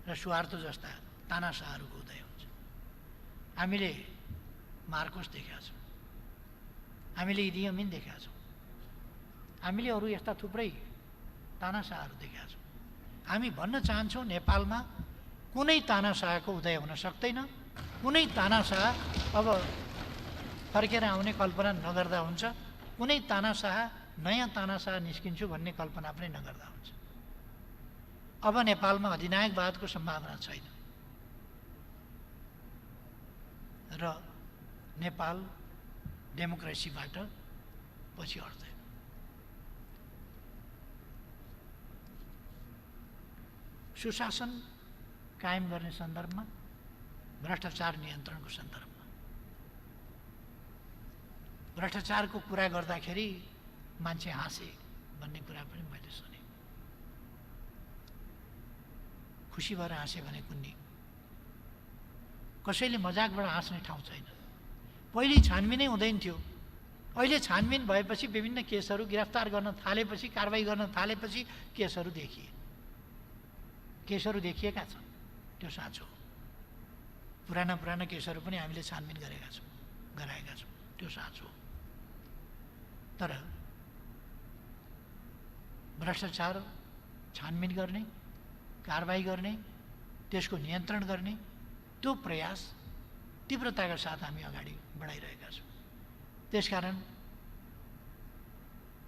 र स्वार्थ जस्ता तानाशाहहरूको उदय हुन्छ। हामीले मार्कोस देखेका छौँ, हामीले इदी अमिन देखेका छौँ, हामीले अरू यस्ता थुप्रै तानाशाहहरू देखेका छौँ। हामी भन्न चाहन्छौँ नेपालमा कुनै तानाशाहको उदय हुन सक्दैन। कुनै तानाशाह अब फर्केर आउने कल्पना नगर्दा हुन्छ। कुनै तानाशाह, नयाँ तानाशाह निस्किन्छु भन्ने कल्पना पनि नगर्दा हुन्छ। अब नेपालमा अधिनायकवादको सम्भावना छैन र नेपाल डेमोक्रेसीबाट पछि हट्दैन। सुशासन कायम गर्ने सन्दर्भमा, भ्रष्टाचार नियन्त्रणको सन्दर्भमा, भ्रष्टाचारको कुरा गर्दाखेरि मान्छे हाँसे भन्ने कुरा पनि मैले सुने। खुसी भएर हाँसे भने कुन्नी, कसैले मजाकबाट हाँस्ने ठाउँ छैन। पहिले छानबिनै हुँदैन थियो, अहिले छानबिन भएपछि विभिन्न केसहरू गिरफ्तार गर्न थालेपछि, कारबाही गर्न थालेपछि केसहरू देखिए। केसहरू देखिएका छन्, त्यो साँचो हो। पुराना केसहरू पनि हामीले छानबिन गराएका छौँ, त्यो साँचो हो। तर भ्रष्टाचार छानबिन गर्ने, कारबाही गर्ने, त्यसको नियन्त्रण गर्ने, त्यो प्रयास तीव्रताका साथ हामी अगाडि बढाइरहेका छौँ। त्यसकारण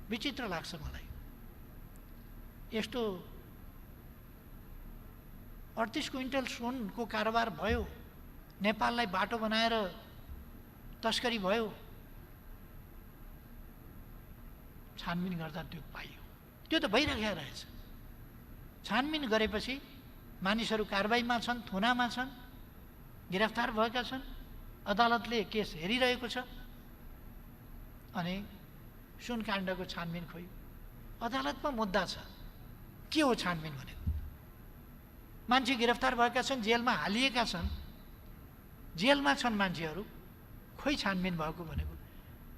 विचित्र लाग्छ मलाई, यस्तो 38 क्विन्टल सुनको कारोबार भयो, नेपाललाई बाटो बनाएर तस्करी भयो, छानबिन गर्दा त्यो पाइयो। त्यो त भइरहेको रहेछ। छानबिन गरेपछि मानिसहरू कारबाहीमा छन्, थुनामा छन्, गिरफ्तार भएका छन्, अदालतले केस हेरिरहेको छ। अनि सुनकाण्डको छानबिन खोइ अदालतमा मुद्दा छ, के हो छानबिन भनेको? मान्छे गिरफ्तार भएका छन्, जेलमा हालिएका छन्, जेलमा छन् मान्छेहरू, खोइ छानबिन भएको भनेको?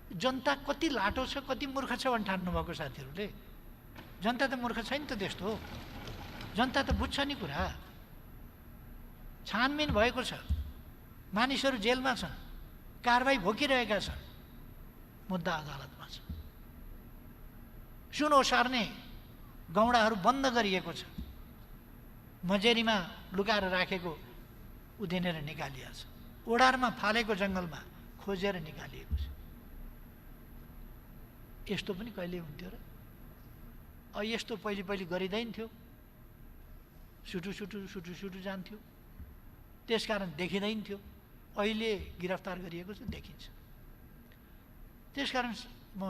जनता कति लाटो छ, कति मूर्ख छ भने ठान्नु भएको साथीहरूले? जनता त मूर्ख छैन त, त्यस्तो हो। जनता त बुझ्छ नि कुरा। छानबिन भएको छ, मानिसहरू जेलमा छन्, कारबाही भोगिरहेका छन्, मुद्दा अदालतमा छ। सुन ओसार्ने गौडाहरू बन्द गरिएको छ, मजेरीमा लुकाएर राखेको उदेनेर निकालिएको छ, ओडारमा फालेको जङ्गलमा खोजेर निकालिएको छ। यस्तो पनि कहिले हुन्थ्यो र? यस्तो पहिले गरिँदैन थियो, सुटु जान्थ्यो, त्यसकारण देखिँदैन थियो। अहिले गिरफ्तार गरिएको छ, देखिन्छ। त्यसकारण म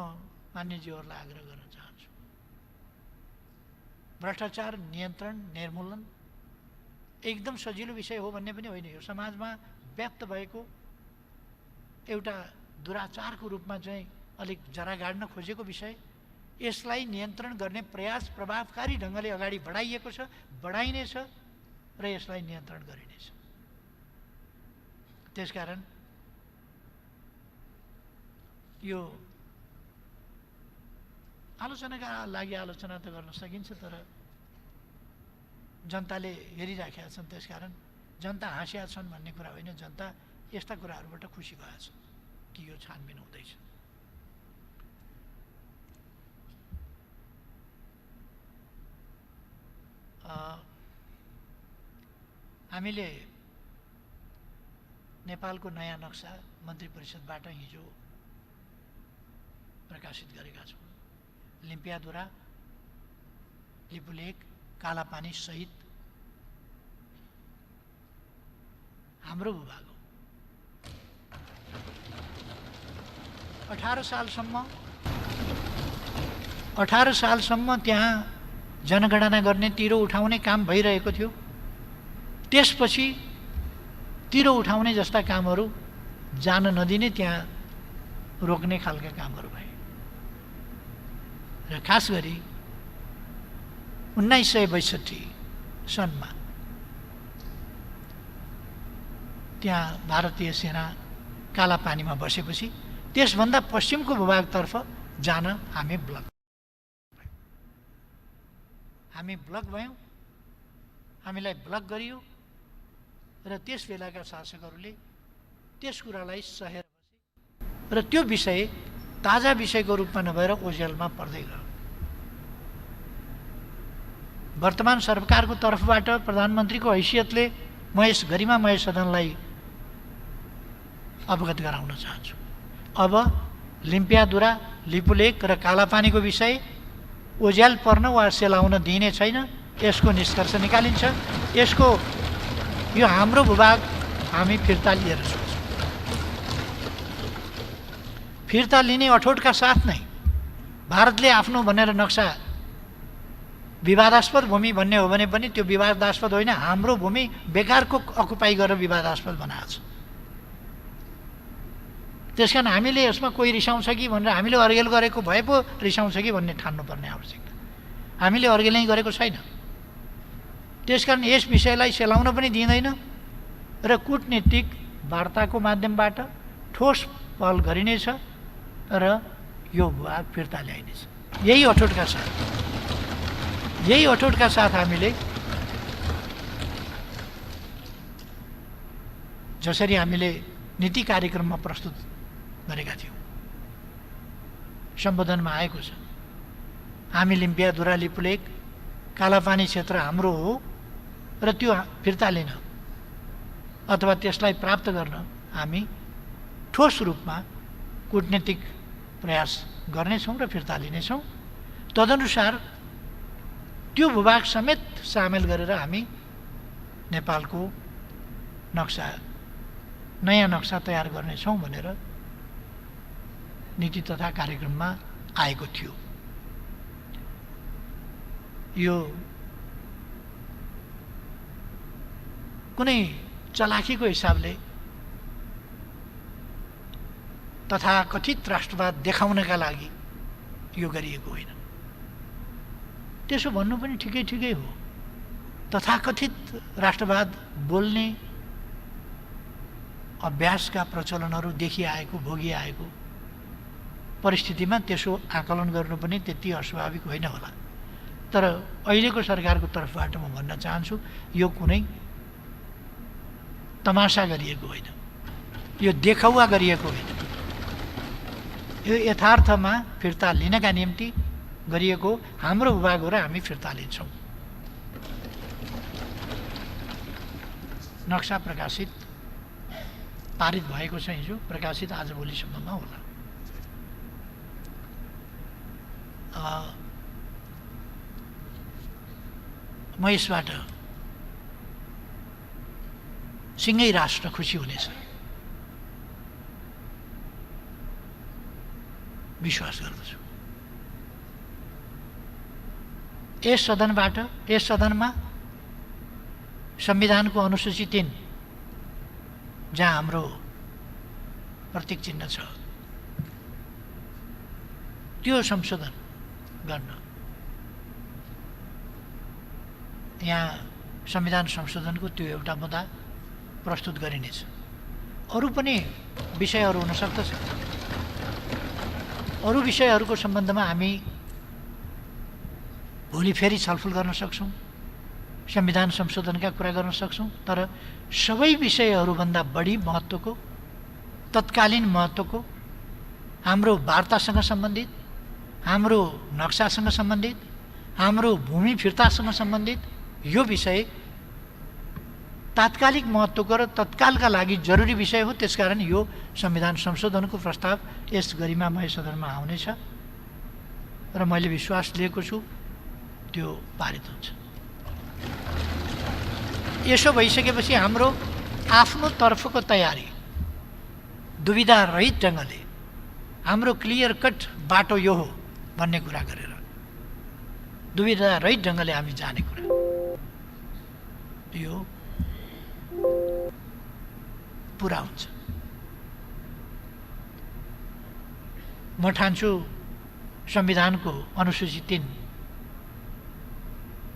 मान्यज्यूहरूलाई आग्रह गर्न चाहन्छु, भ्रष्टाचार नियन्त्रण निर्मूलन एकदम सजिलो विषय हो भन्ने पनि होइन। यो समाजमा व्याप्त भएको एउटा दुराचारको रूपमा चाहिँ अलिक जरा गाड्न खोजेको विषय, यसलाई नियन्त्रण गर्ने प्रयास प्रभावकारी ढङ्गले अगाडि बढाइएको छ, बढाइनेछ र यसलाई नियन्त्रण गरिनेछ। त्यसकारण यो आलोचनाका लागि आलोचना त गर्न सकिन्छ, तर जनताले हेरिराखेका छन्, त्यसकारण जनता हाँसिया छन् भन्ने कुरा होइन, जनता यस्ता कुराहरूबाट खुसी भएका छन् कि यो छानबिन हुँदैछ। हामीले नेपालको नयाँ नक्सा मन्त्री परिषदबाट हिजो प्रकाशित गरेका छौँ। लिम्पियाधुरा, लिपुलेक, कालापानी सहित हाम्रो भूभाग हो। 18 सालसम्म त्यहाँ जनगणना गर्ने तिरो उठाउने काम भइरहेको थियो। त्यसपछि तिरो उठाउने जस्ता कामहरू जान नदिने, त्यहाँ रोक्ने खालका कामहरू भए र खास गरी 1962 सनमा त्यहाँ भारतीय सेना कालापानीमा बसेपछि त्यसभन्दा पश्चिमको भूभागतर्फ जान हामी ब्लक भयौँ, हामीलाई ब्लक गरियो र त्यस बेलाका शासकहरूले त्यस कुरालाई सहेर बसे र त्यो विषय ताजा विषयको रूपमा नभएर ओझेलमा पर्दै गयो। वर्तमान सरकारको तर्फबाट प्रधानमन्त्रीको हैसियतले म यस गरिमा महेश सदनलाई अवगत गराउन चाहन्छु। अब लिम्पियाधुरा, लिपुलेक र कालापानीको विषय ओझेल पर्न वा सेलाउन दिइने छैन। यसको निष्कर्ष निकालिन्छ। यसको यो हाम्रो भूभाग हामी फिर्ता लिएर सोच्छौँ। फिर्ता लिने अठोटका साथ नै भारतले आफ्नो भनेर नक्सा विवादास्पद भूमि भन्ने हो भने पनि त्यो विवादास्पद होइन, हाम्रो भूमि बेकारको अकुपाई गरेर विवादास्पद बनाएको छ। त्यसकारण हामीले यसमा कोही रिसाउँछ कि भनेर हामीले अर्गेल गरेको भए पो रिसाउँछ कि भन्ने ठान्नुपर्ने आवश्यकता, हामीले अर्गेलै गरेको छैन। त्यसकारण यस विषयलाई सेलाउन पनि दिँदैन र कूटनीतिक वार्ताको माध्यमबाट ठोस पहल गरिनेछ र यो भूभाग फिर्ता ल्याइनेछ। यही अठोटका साथ हामीले जसरी हामीले नीति कार्यक्रममा प्रस्तुत गरेका थियौँ, सम्बोधनमा आएको छ, हामी लिम्पियाधुरा, लिपुलेक, कालापानी क्षेत्र हाम्रो हो र त्यो फिर्ता लिन अथवा त्यसलाई प्राप्त गर्न हामी ठोस रूपमा कूटनीतिक प्रयास गर्नेछौँ र फिर्ता लिनेछौँ। तदनुसार त्यो भूभाग समेत सामेल गरेर हामी नेपालको नक्सा, नयाँ नक्सा तयार गर्नेछौँ भनेर नीति तथा कार्यक्रममा आएको थियो। यो कुनै चलाखीको हिसाबले तथाकथित राष्ट्रवाद देखाउनका लागि यो गरिएको होइन। त्यसो भन्नु पनि ठिकै हो। तथाकथित राष्ट्रवाद बोल्ने अभ्यासका प्रचलनहरू देखिआएको, भोगिआएको परिस्थितिमा त्यसो आकलन गर्नु पनि त्यति अस्वाभाविक होइन होला। तर अहिलेको सरकारको तर्फबाट म भन्न चाहन्छु, यो कुनै तमासा गरिएको होइन, यो देखावा गरिएको होइन, यो यथार्थमा फिर्ता लिनका निम्ति गरिएको हाम्रो भूभाग हो र हामी फिर्ता लिन्छौँ। नक्सा प्रकाशित पारित भएको छ हिजो, प्रकाशित आज भोलिसम्ममा होला। म यसबाट सिँगै राष्ट्र खुसी हुनेछ। विश्वास गर्दछु। यस सदनमा संविधानको अनुसूची 3 जहाँ हाम्रो प्रतीक चिन्ह छ त्यो संशोधन गर्न यहाँ संविधान संशोधनको त्यो एउटा मुद्दा प्रस्तुत गरिनेछ। अरू पनि विषयहरू हुन सक्दछ। अरू विषयहरूको सम्बन्धमा हामी भोलि फेरि छलफल गर्न सक्छौँ, संविधान संशोधनका कुरा गर्न सक्छौँ। तर सबै विषयहरूभन्दा बढी महत्त्वको, तत्कालीन महत्त्वको, हाम्रो वार्तासँग सम्बन्धित, हाम्रो नक्सासँग सम्बन्धित, हाम्रो भूमि फिर्तासँग सम्बन्धित यो विषय तात्कालिक महत्त्वको र तत्कालका लागि जरुरी विषय हो। त्यसकारण यो संविधान संशोधनको प्रस्ताव यस गरिमामय सदनमा आउनेछ र मैले विश्वास लिएको छु त्यो पारित हुन्छ। यसो भइसकेपछि हाम्रो आफ्नो तर्फको तयारी दुविधा रहित ढङ्गले हाम्रो क्लियर कट बाटो यो हो भन्ने कुरा गरेर दुविधा रहित ढङ्गले हामी जाने कुरा यो पुरा हुन्छ। म ठान्छु संविधानको अनुसूची 3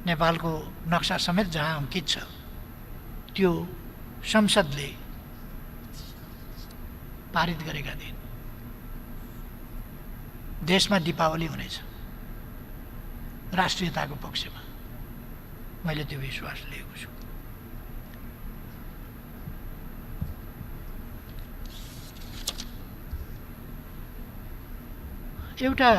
नेपालको नक्सा समेत जहाँ अंकित छ त्यो संसदले पारित गरेका दिन देशमा दीपावली हुनेछ राष्ट्रियताको पक्षमा। मैले त्यो विश्वास लिएको छु। एउटा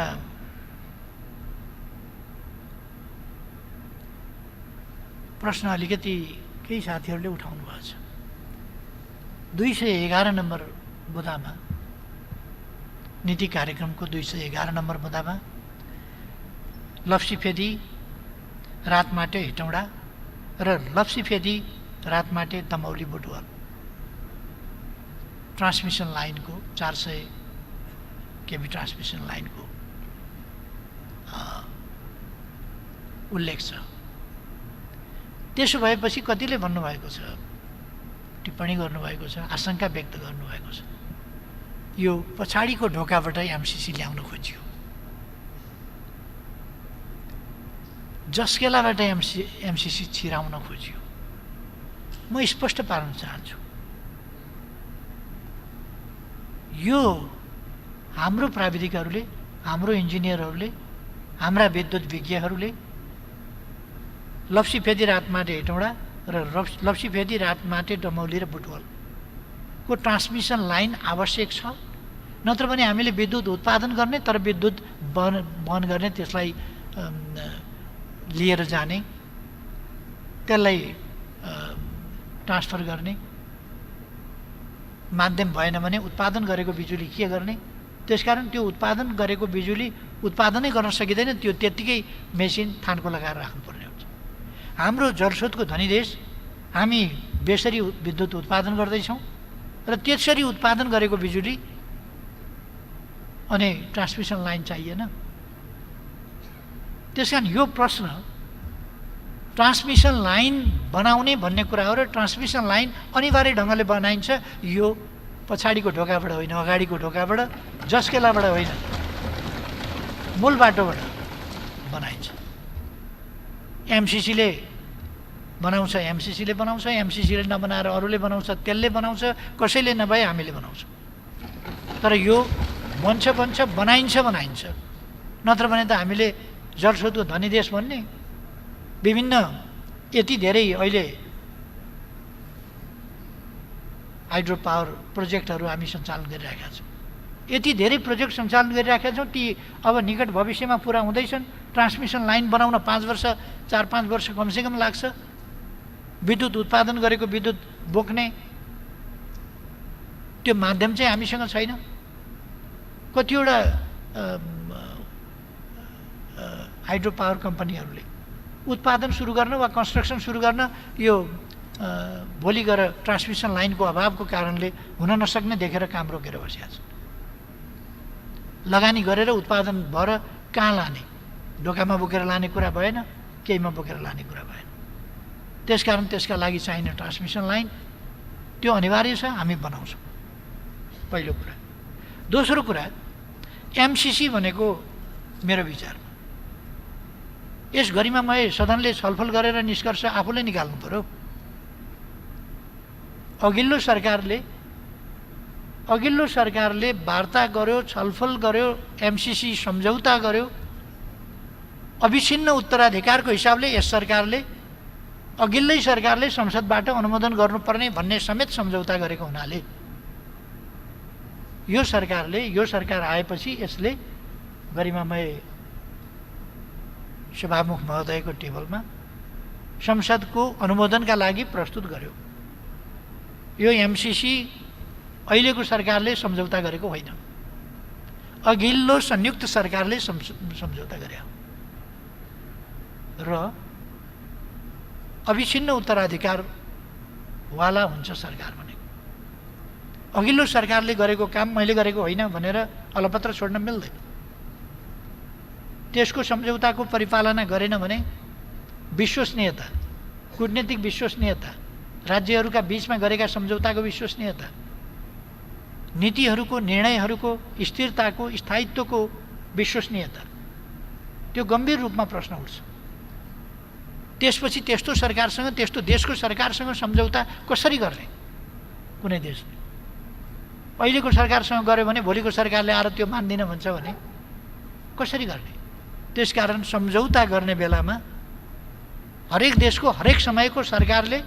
प्रश्न अलिकति केही साथीहरूले उठाउनु भएको छ। 211 नम्बर बुँदामा नीति कार्यक्रमको 211 नम्बर बुँदामा लप्सीफेदी, रातमाटे हेटौँडा र लप्सीफेदी, रातमाटे दमौली बुटवल ट्रान्समिसन लाइनको 400 केबी ट्रान्समिसन लाइनको उल्लेख छ। त्यसो भएपछि कतिले भन्नुभएको छ, टिप्पणी गर्नुभएको छ, आशंका व्यक्त गर्नुभएको छ यो पछाडिको ढोकाबाट एमसीसी ल्याउन खोजियो, जसकेलाबाट एमसीसी छिराउन खोजियो। म स्पष्ट पार्न चाहन्छु यो हाम्रो प्राविधिकहरूले, हाम्रो इन्जिनियरहरूले, हाम्रा विद्युत विज्ञहरूले लप्सीफेदी, रातमाटे हेटौँडा र लप्सीफेदी, रातमाटे दमौली र बुटवलको ट्रान्समिसन लाइन आवश्यक छ। नत्र भने हामीले विद्युत उत्पादन गर्ने तर विद्युत बहन गर्ने, त्यसलाई लिएर जाने, त्यसलाई ट्रान्सफर गर्ने माध्यम भएन भने उत्पादन गरेको बिजुली के गर्ने? त्यसकारण त्यो उत्पादन गरेको बिजुली उत्पादनै गर्न सकिँदैन, त्यो त्यत्तिकै मेसिन थानको लगाएर राख्नुपर्ने हुन्छ। हाम्रो जलस्रोतको धनी देश, हामी बेसरी विद्युत उत्पादन गर्दैछौँ र त्यसरी उत्पादन गरेको बिजुली अनि ट्रान्समिसन लाइन चाहिएन। त्यसकारण यो प्रश्न ट्रान्समिसन लाइन बनाउने भन्ने कुरा हो र ट्रान्समिसन लाइन अनिवार्य ढङ्गले बनाइन्छ। यो पछाडिको ढोकाबाट होइन, अगाडिको ढोकाबाट, जसकेलाबाट होइन, मूल बाटोबाट बनाइन्छ। एमसीसीले बनाउँछ, एमसीसीले नबनाएर अरूले बनाउँछ, त्यसले बनाउँछ, कसैले नभए हामीले बनाउँछौँ। तर यो बन्छ बनाइन्छ। नत्र भने त हामीले जलस्रोतको धनी देश भन्ने, विभिन्न यति धेरै अहिले हाइड्रो पावर प्रोजेक्टहरू हामी सञ्चालन गरिरहेका छौँ। यति धेरै प्रोजेक्ट सञ्चालन गरिरहेका छौँ, ती अब निकट भविष्यमा पुरा हुँदैछन्। ट्रान्समिसन लाइन बनाउन 4-5 वर्ष कमसेकम लाग्छ। विद्युत उत्पादन गरेको विद्युत बोक्ने त्यो माध्यम चाहिँ हामीसँग छैन। कतिवटा हाइड्रो पावर कम्पनीहरूले उत्पादन सुरु गर्न वा कन्स्ट्रक्सन सुरु गर्न यो भोलि गएर ट्रान्समिसन लाइनको अभावको कारणले हुन नसक्ने देखेर काम रोकेर बसेका छन्। लगानी गरेर उत्पादन भएर कहाँ लाने, ढोकामा बोकेर लाने कुरा भएन, केहीमा बोकेर लाने कुरा भएन। त्यसकारण त्यसका लागि चाहिने ट्रान्समिसन लाइन त्यो अनिवार्य छ, हामी बनाउँछौँ, पहिलो कुरा। दोस्रो कुरा, एमसिसी भनेको मेरो विचारमा यस गरिमामय सदनले छलफल गरेर निष्कर्ष आफूले निकाल्नु पर्यो। अघिल्लो सरकारले वार्ता गर्यो, छलफल गर्यो, एमसिसी सम्झौता गर्यो। अविच्छिन्न उत्तराधिकारको हिसाबले यस सरकारले, अघिल्लै सरकारले संसदबाट अनुमोदन गर्नुपर्ने भन्ने समेत सम्झौता गरेको हुनाले यो सरकार आएपछि यसले गरिमामय सभामुख महोदयको टेबलमा संसदको अनुमोदनका लागि प्रस्तुत गर्यो। यो एमसिसी अहिलेको सरकारले सम्झौता गरेको होइन, अघिल्लो संयुक्त सरकारले सम्झौता गरे र अविच्छिन्न उत्तराधिकारवाला हुन्छ सरकार भनेको। अघिल्लो सरकारले गरेको काम मैले गरेको होइन भनेर अलपत्र छोड्न मिल्दैन। त्यसको सम्झौताको परिपालना गरेन भने विश्वसनीयता, कूटनीतिक विश्वसनीयता, राज्यहरूका बीचमा गरेका सम्झौताको विश्वसनीयता, नीतिहरूको, निर्णयहरूको स्थिरताको, स्थायित्वको विश्वसनीयता, त्यो गम्भीर रूपमा प्रश्न उठ्छ। त्यसपछि त्यस्तो सरकारसँग, त्यस्तो देशको सरकारसँग सम्झौता कसरी गर्ने कुनै देशले? अहिलेको सरकारसँग गर्यो भने भोलिको सरकारले आएर त्यो मान्दिनँ भन्छ भने कसरी गर्ने? त्यसकारण सम्झौता गर्ने बेलामा हरेक देशको हरेक समयको सरकारले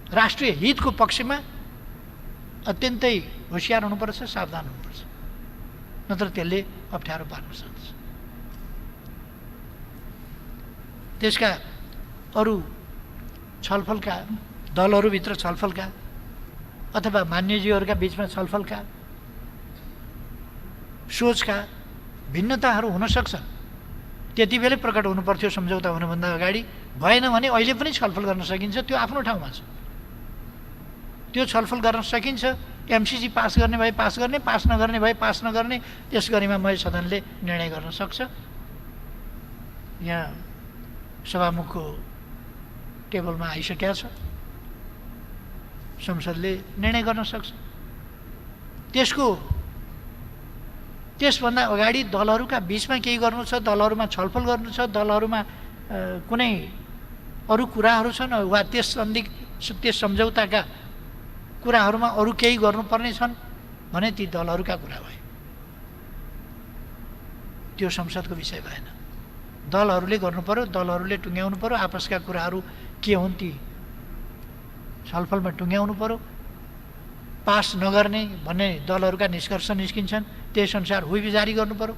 राष्ट्रिय हितको पक्षमा अत्यन्तै होशियार हुनुपर्छ, सावधान हुनुपर्छ, नत्र त्यसले अप्ठ्यारो पार्न सक्छ। त्यसका अरू छलफलका दलहरूभित्र छलफलका अथवा मान्यज्यूहरूका बिचमा छलफलका सोचका भिन्नताहरू हुन सक्छन्। त्यति बेलै प्रकट हुनुपर्थ्यो सम्झौता हुनुभन्दा अगाडि। भएन भने अहिले पनि छलफल गर्न सकिन्छ, त्यो आफ्नो ठाउँमा छ, त्यो छलफल गर्न सकिन्छ। एमसिसी पास गर्ने भए पास गर्ने, पास नगर्ने भए पास नगर्ने, त्यस गरिमामय सदनले निर्णय गर्न सक्छ। यहाँ सभामुखको टेबलमा आइसकेका छ, संसदले निर्णय गर्न सक्छ। त्यसभन्दा अगाडि दलहरूका बिचमा केही गर्नु छ, दलहरूमा छलफल गर्नु छ, दलहरूमा कुनै अरू कुराहरू छन् वा त्यस सम्झौताका कुराहरूमा अरू केही गर्नुपर्ने छन् भने ती दलहरूका कुरा भए, त्यो संसदको विषय भएन। दलहरूले गर्नु पर्यो, दलहरूले टुङ्ग्याउनु पर्यो, आपसका कुराहरू के हुन् ती छलफलमा टुङ्ग्याउनु पर्यो। पास नगर्ने भन्ने दलहरूका निष्कर्ष निस्किन्छन्, त्यसअनुसार हुइबी जारी गर्नु पर्यो,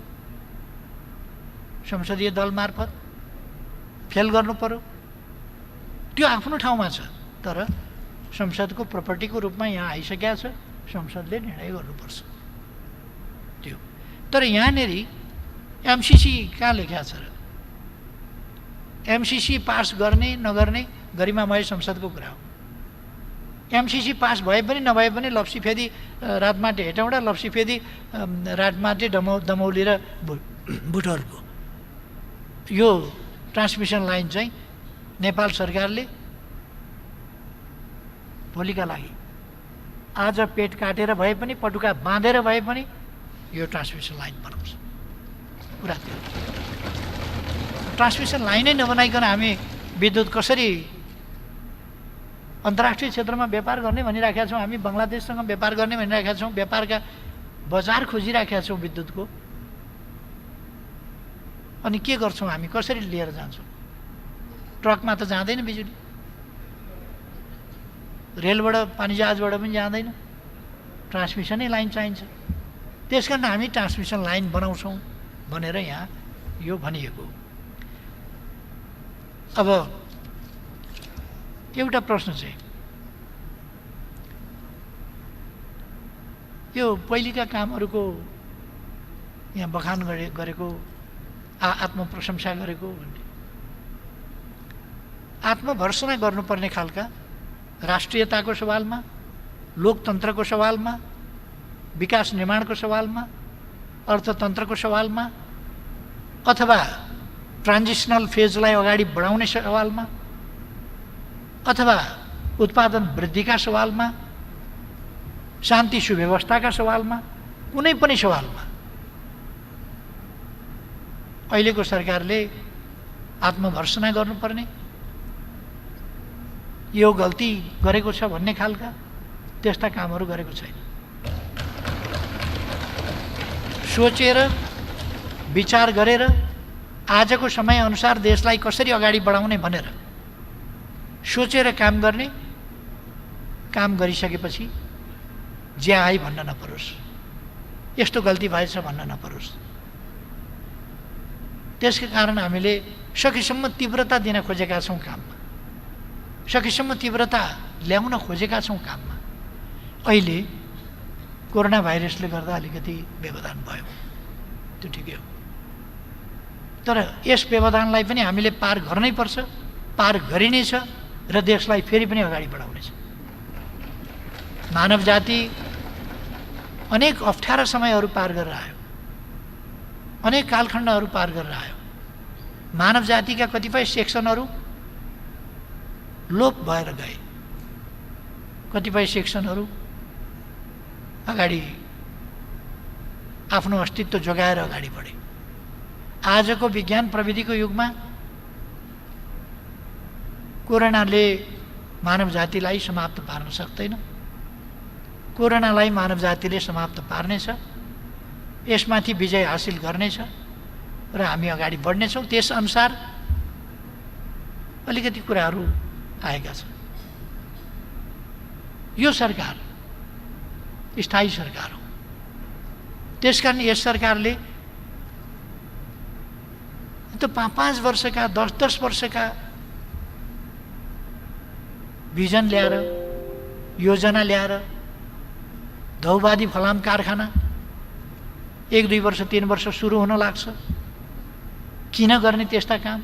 संसदीय दल मार्फत फेल गर्नु पर्यो। त्यो आफ्नो ठाउँमा छ, तर संसदको प्रपर्टीको रूपमा यहाँ आइसकेका छ, संसदले निर्णय गर्नुपर्छ त्यो। तर यहाँनेरि एमसिसी कहाँ लेखेको छ र? एमसिसी पास गर्ने नगर्ने गरिमामय संसदको कुरा हो। एमसिसी पास भए पनि नभए पनि लप्सीफेदी रातमाटे हेटौँडा, लप्सीफेदी रातमाटे दमौली र बुटोलको यो ट्रान्समिसन लाइन चाहिँ नेपाल सरकारले भोलिका लागि आज पेट काटेर भए पनि, पटुका बाँधेर भए पनि यो ट्रान्समिसन लाइन बनाउँछ। कुरा त्यो, ट्रान्समिसन लाइनै नबनाइकन हामी विद्युत कसरी अन्तर्राष्ट्रिय क्षेत्रमा व्यापार गर्ने भनिराखेका छौँ, हामी बङ्गलादेशसँग व्यापार गर्ने भनिराखेका छौँ, व्यापारका बजार खोजिराखेका छौँ विद्युतको। अनि के गर्छौँ हामी? कसरी लिएर जान्छौँ? ट्रकमा त जाँदैन बिजुली, रेलबाट, पानीजहाजबाट पनि जाँदैन, ट्रान्समिसनै लाइन चाहिन्छ। त्यस कारण हामी ट्रान्समिसन लाइन बनाउँछौँ भनेर यहाँ यो भनिएको। अब एउटा प्रश्न चाहिँ, यो पहिलेका कामहरूको यहाँ बखान गरेको, आत्मप्रशंसा गरेको भन्ने, आत्मभर्सना गर्नुपर्ने खालका राष्ट्रियताको सवालमा, लोकतन्त्रको सवालमा, विकास निर्माणको सवालमा अर्थतन्त्रको सवालमा अथवा ट्रान्जिसनल फेजलाई अगाडि बढाउने सवालमा अथवा उत्पादन वृद्धिका सवालमा, शान्ति सुव्यवस्थाका सवालमा, कुनै पनि सवालमा अहिलेको सरकारले आत्मभर्सना गर्नुपर्ने, यो गल्ती गरेको छ भन्ने खालका त्यस्ता कामहरू गरेको छैन। सोचेर विचार गरेर आजको समयअनुसार देशलाई कसरी अगाडि बढाउने भनेर सोचेर काम गर्ने, काम गरिसकेपछि ज्या आइ भन्न नपरोस्, यस्तो गल्ती भएछ भन्न नपरोस्। त्यसकै कारण हामीले सकेसम्म तीव्रता दिन खोजेका छौँ काममा, सकेसम्म तीव्रता ल्याउन खोजेका छौँ काममा। अहिले कोरोना भाइरसले गर्दा अलिकति व्यवधान भयो, त्यो ठिकै हो, तर यस व्यवधानलाई पनि हामीले पार गर्नै पर्छ, पार गरिनेछ र देशलाई फेरि पनि अगाडि बढाउनेछ। मानव जाति अनेक अप्ठ्यारा समयहरू पार गरेर आयो, अनेक कालखण्डहरू पार गरेर आयो। मानव जातिका कतिपय सेक्सनहरू लोप भएर गए, कतिपय सेक्सनहरू अगाडि आफ्नो अस्तित्व जोगाएर अगाडि बढे। आजको विज्ञान प्रविधिको युगमा कोरोनाले मानव जातिलाई समाप्त पार्न सक्दैन, कोरोनालाई मानव जातिले समाप्त पार्नेछ, यसमाथि विजय हासिल गर्नेछ र हामी अगाडि बढ्नेछौँ। त्यसअनुसार अलिकति कुराहरू आएका छन्। यो सरकार स्थायी सरकार हो, त्यसकारण यस सरकारले त 5 वर्षका 10 वर्षका भिजन ल्याएर, योजना ल्याएर धौवादी फलाम कारखाना 1-2 वर्ष 3 वर्ष सुरु हुन लाग्छ। किन गर्ने त्यस्ता काम?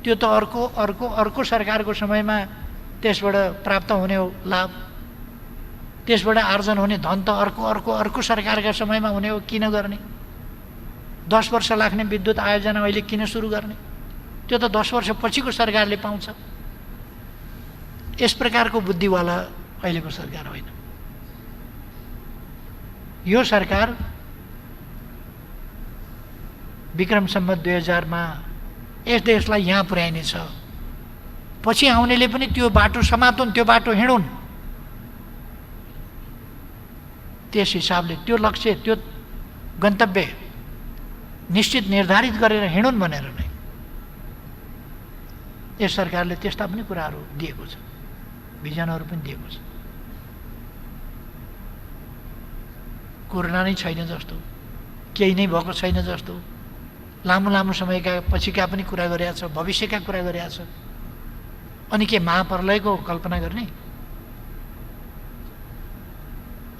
त्यो त अर्को सरकारको समयमा त्यसबाट प्राप्त हुने हो लाभ, त्यसबाट आर्जन हुने धन त अर्को सरकारका समयमा हुने हो। किन गर्ने? 10 वर्ष लाग्ने विद्युत आयोजना अहिले किन सुरु गर्ने? त्यो त 10 वर्ष पछिको सरकारले पाउँछ। यस प्रकारको बुद्धिवाला अहिलेको सरकार होइन। यो सरकार विक्रम सम्वत 2000 मा यस देशलाई यहाँ पुर्याइनेछ, पछि आउनेले पनि त्यो बाटो समातुन्, त्यो बाटो हिँडुन्। त्यस हिसाबले त्यो लक्ष्य, त्यो गन्तव्य निश्चित निर्धारित गरेर हिँडुन् भनेर नै यस सरकारले त्यस्ता पनि कुराहरू दिएको छ, भिजनहरू पनि दिएको छ। कोरोना नै छैन जस्तो, केही नै भएको छैन जस्तो, लामो समयका पछिका पनि कुरा गरेका छ, भविष्यका कुरा गरेका छ। अनि के महाप्रलयको कल्पना गर्ने?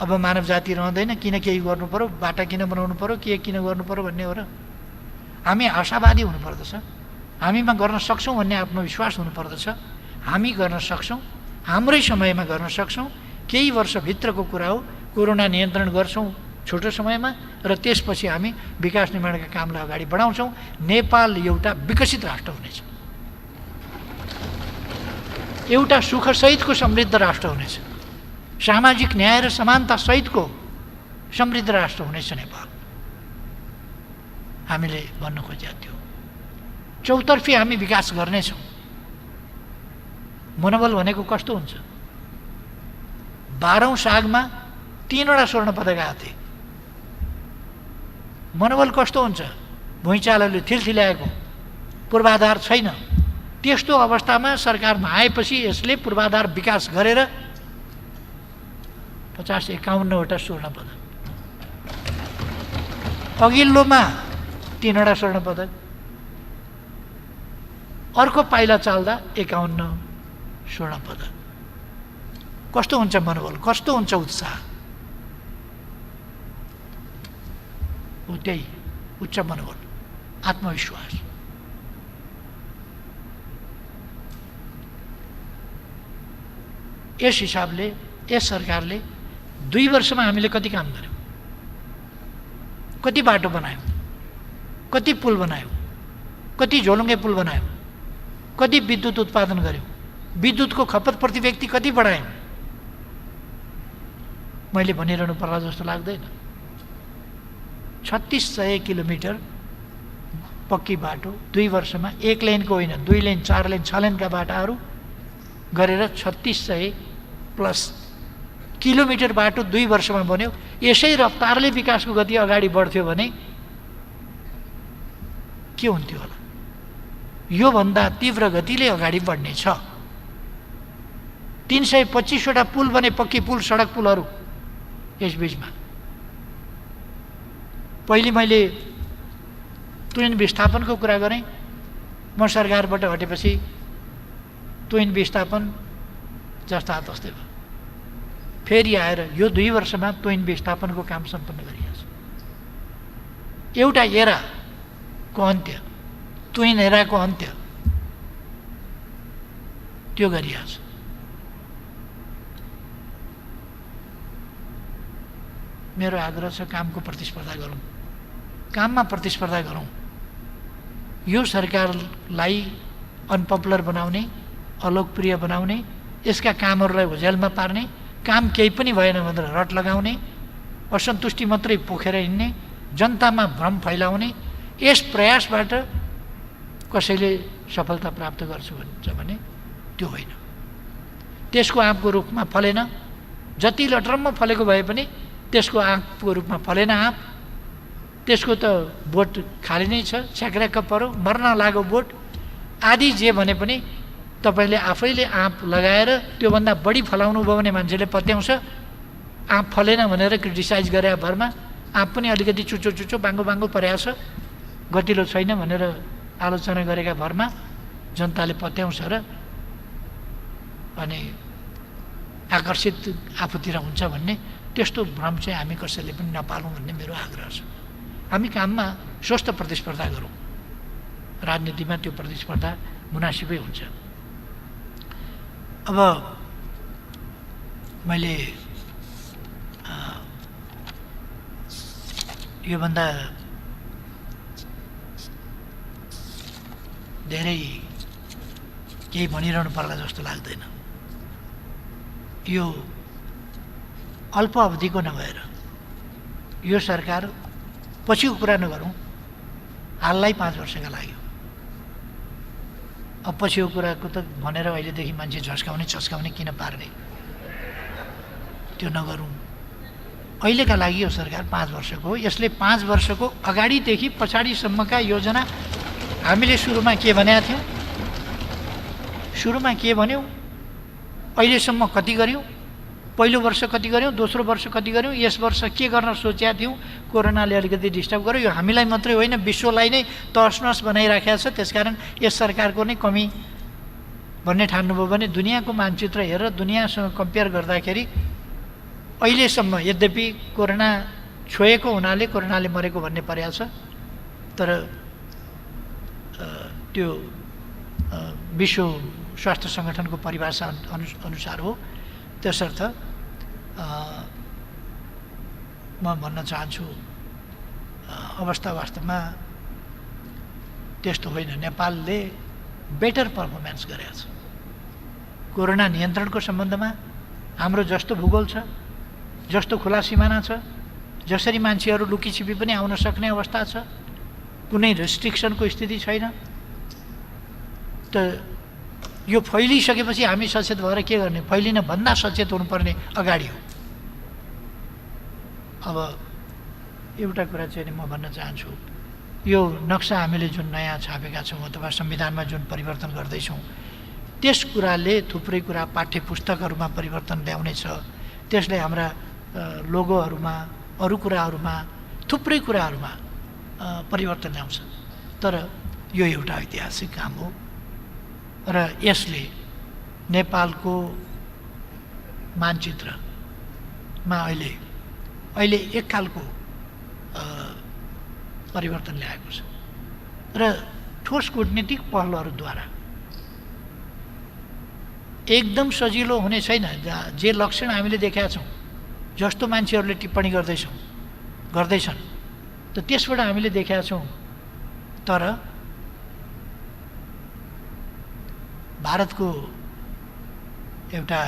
अब मानव जाति रहँदैन, किन केही गर्नु पर्यो, बाटा किन बनाउनु पर्यो, के किन गर्नु पर्यो भन्ने हो र? हामी आशावादी हुनुपर्दछ, हामीमा गर्न सक्छौँ भन्ने आत्मविश्वास हुनुपर्दछ। हामी गर्न सक्छौँ, हाम्रै समयमा गर्न सक्छौँ। केही वर्षभित्रको कुरा हो, कोरोना नियन्त्रण गर्छौँ छोटो समयमा र त्यसपछि हामी विकास निर्माणका कामलाई अगाडि बढाउँछौँ। नेपाल एउटा विकसित राष्ट्र हुनेछ, एउटा सुखसहितको समृद्ध राष्ट्र हुनेछ, सामाजिक न्याय र समानता सहितको समृद्ध राष्ट्र हुनेछ नेपाल। हामीले भन्न खोजेका थियौँ चौतर्फी हामी विकास गर्नेछौँ। मनोबल भनेको कस्तो हुन्छ? 12औं सागमा 3वटा स्वर्ण पदक आएको थिए। मनोबल कस्तो हुन्छ? भुइँचालोले थिलथिल्याएको, पूर्वाधार छैन। त्यस्तो अवस्थामा सरकारमा आएपछि यसले पूर्वाधार विकास गरेर 50-51वटा स्वर्ण पदक, अघिल्लोमा 3वटा स्वर्ण पदक, अर्को पाइला चाल्दा 51 स्वर्ण पदक। कस्तो हुन्छ मनोबल, कस्तो हुन्छ उत्साह? त्यही उच्च मनोबल, आत्मविश्वास। यस हिसाबले यस सरकारले 2 वर्षमा हामीले कति काम गर्यौँ? कति बाटो बनायौँ, कति पुल बनायौँ, कति झोलुङ्गे पुल बनायौँ, कति विद्युत उत्पादन गऱ्यौँ, विद्युतको खपत प्रति व्यक्ति कति बढायौँ। मैले भनिरहनु पर्ला जस्तो लाग्दैन। 3600 किलोमिटर पक्की बाटो 2 वर्षमा, 1 लेनको होइन, 2 लेन, 4 लेन, 6 लेनका बाटाहरू गरेर 3600 प्लस किलोमिटर बाटो 2 वर्षमा बन्यो। यसै रफ्तारले विकासको गति अगाडि बढ्थ्यो भने के हुन्थ्यो होला? योभन्दा तीव्र गतिले अगाडि बढ्नेछ। 325वटा पुल बने, पक्की पुल, सडक पुलहरू यस बीचमा। पहिले मैले तुइन विस्थापनको कुरा गरेँ। म सरकारबाट हटेपछि तुइन विस्थापन जस्ता तस्तै भयो। फेरि आएर यो 2 वर्षमा तुइन विस्थापनको काम सम्पन्न गरिएको छ। एउटा एराको अन्त्य, तुइन एराको अन्त्य त्यो गरिएको छ। मेरो आग्रह छ कामको प्रतिस्पर्धा गरौँ, काममा प्रतिस्पर्धा गरौँ। यो सरकारलाई अनपपुलर बनाउने, अलोकप्रिय बनाउने, यसका कामहरूलाई होजेलमा पार्ने, काम केही पनि भएन भनेर रट लगाउने, असन्तुष्टि मात्रै पोखेर हिँड्ने, जनतामा भ्रम फैलाउने, यस प्रयासबाट कसैले सफलता प्राप्त गर्छु भन्छ भने त्यो होइन। त्यसको आँपको रुखमा फलेन, जति लटरम्म फलेको भए पनि त्यसको आँपको रूपमा फलेन आँप। त्यसको त बोट खाली नै छ, छ्याक्र्याक्क पऱ्यो, मर्न लाग्यो बोट आदि। जे भने पनि तपाईँले आफैले आँप लगाएर त्योभन्दा बढी फलाउनु भयो भने मान्छेले पत्याउँछ। आँप फलेन भनेर क्रिटिसाइज गरे भरमा आँप पनि अलिकति चुचो चुचो बाङ्गो बाङ्गो परेको छ, गतिलो छैन भनेर आलोचना गरेका भरमा जनताले पत्याउँछ र अनि आकर्षित आफूतिर हुन्छ भन्ने त्यस्तो भ्रम चाहिँ हामी कसैले पनि नपालौँ भन्ने मेरो आग्रह छ। हामी काममा स्वस्थ प्रतिस्पर्धा गरौँ, राजनीतिमा त्यो प्रतिस्पर्धा मुनासिबै हुन्छ। अब मैले योभन्दा धेरै केही भनिरहनु पर्ला जस्तो लाग्दैन। यो अल्प अवधिको नभएर यो सरकार पछिको कुरा नगरौँ, हाललाई 5 वर्षका लाग्यो। अब पछिको कुराको त भनेर अहिलेदेखि मान्छे झस्काउने छस्काउने किन पार्ने, त्यो नगरौँ। अहिलेका लागि यो सरकार 5 वर्षको हो। यसले 5 वर्षको अगाडिदेखि पछाडिसम्मका योजना हामीले सुरुमा के भनेका थियौँ, सुरुमा के भन्यौँ, अहिलेसम्म कति गऱ्यौँ, पहिलो वर्ष कति गऱ्यौँ, दोस्रो वर्ष कति गऱ्यौँ, यस वर्ष के गर्न सोचेका थियौँ। कोरोनाले अलिकति डिस्टर्ब गर्यो। यो हामीलाई मात्रै होइन, विश्वलाई नै तहस बनाइराखेको छ। त्यसकारण यस सरकारको नै कमी भन्ने ठान्नुभयो भने दुनियाँको मानचित्र हेरेर दुनियाँसँग कम्पेयर गर्दाखेरि अहिलेसम्म, यद्यपि कोरोना छोएको हुनाले कोरोनाले मरेको भन्ने परेको छ, तर त्यो विश्व स्वास्थ्य सङ्गठनको परिभाषा अनुसार हो। त्यसर्थ म भन्न चाहन्छु अवस्था वास्तवमा त्यस्तो होइन। नेपालले बेटर पर्फर्मेन्स गरेको छ कोरोना नियन्त्रणको सम्बन्धमा। हाम्रो जस्तो भूगोल छ, जस्तो खुला सिमाना छ, जसरी मान्छेहरू लुकीछिपी पनि आउन सक्ने अवस्था छ, कुनै रेस्ट्रिक्सनको स्थिति छैन। त यो फैलिसकेपछि हामी सचेत भएर के गर्ने, फैलिन भन्दा सचेत हुनुपर्ने अगाडि हो। अब एउटा कुरा चाहिँ म भन्न चाहन्छु, यो नक्सा हामीले जुन नयाँ छापेका छौँ अथवा संविधानमा जुन परिवर्तन गर्दैछौँ, त्यस कुराले थुप्रै कुरा पाठ्य पुस्तकहरूमा परिवर्तन ल्याउनेछ। त्यसले हाम्रा लोगोहरूमा, अरू कुराहरूमा, थुप्रै कुराहरूमा परिवर्तन ल्याउँछ। तर यो एउटा ऐतिहासिक काम हो र यसले नेपालको मानचित्रमा अहिले एक खालको परिवर्तन ल्याएको छ र ठोस कूटनीतिक पहलहरूद्वारा एकदम सजिलो हुने छैन। जे लक्षण हामीले देखेका छौँ, जस्तो मान्छेहरूले टिप्पणी गर्दैछन्, त त्यसबाट हामीले देखेका छौँ। तर भारतको एउटा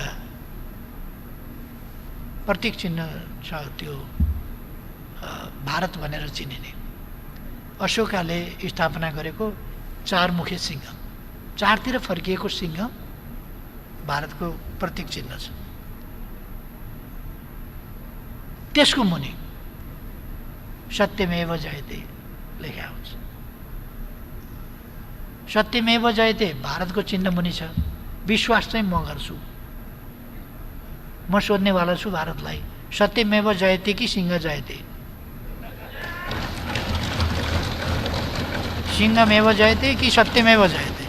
प्रतीक चिन्ह छ, त्यो भारत भनेर चिनिने अशोकाले स्थापना गरेको चारमुखे सिंह, चारतिर फर्किएको सिंह भारतको प्रतीक चिन्ह छ। त्यसको मुनि सत्यमेव जयते लेखा हुन्छ। सत्यमेव जयते भारतको चिन्ह मुनि छ। विश्वास चाहिँ म गर्छु, म सोध्नेवाला छु भारतलाई, सत्यमेव जयते कि सिंह जयते? सिंहमेव जयते कि सत्यमेव जयते?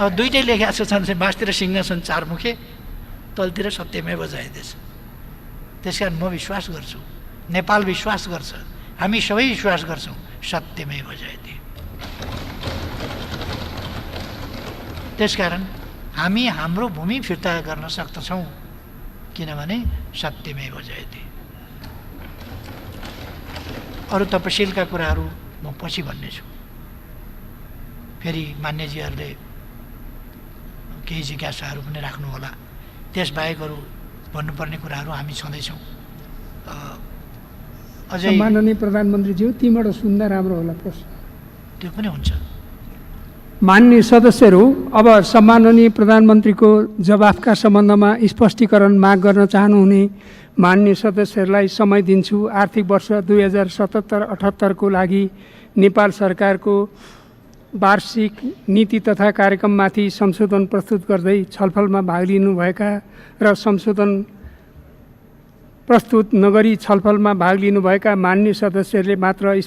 अब दुइटै लेखा छ, बाँसतिर सिंह छन् चारमुखे, तलतिर सत्यमेव जयते छ। त्यसकारण म विश्वास गर्छु, नेपाल विश्वास गर्छ, हामी सबै विश्वास गर्छौँ सत्यमेव जयते। त्यसकारण हामी हाम्रो भूमि फिर्ता गर्न सक्दछौँ, किनभने सत्यमेव जयते। अरू तपशीलका कुराहरू म पछि भन्नेछु। फेरि मान्यजीहरूले केही जिज्ञासाहरू पनि राख्नुहोला। त्यसबाहेक अरू भन्नुपर्ने कुराहरू हामी छँदैछौँ। अझै माननीय प्रधानमन्त्रीज्यू, तीबाट सुन्दा राम्रो होला प्रश्न। त्यो पनि हुन्छ। माननीय सदस्यहरू, अब सम्माननीय प्रधानमन्त्रीको जवाफका सम्बन्धमा स्पष्टीकरण माग गर्न चाहनुहुने माननीय सदस्यहरूलाई समय दिन्छु। आर्थिक वर्ष 2077-78 को लागि नेपाल सरकारको वार्षिक नीति तथा कार्यक्रममाथि संशोधन प्रस्तुत गर्दै छलफलमा भाग लिनुभएका र संशोधन प्रस्तुत नगरी छलफलमा भाग लिनुभएका माननीय सदस्यहरूले मात्र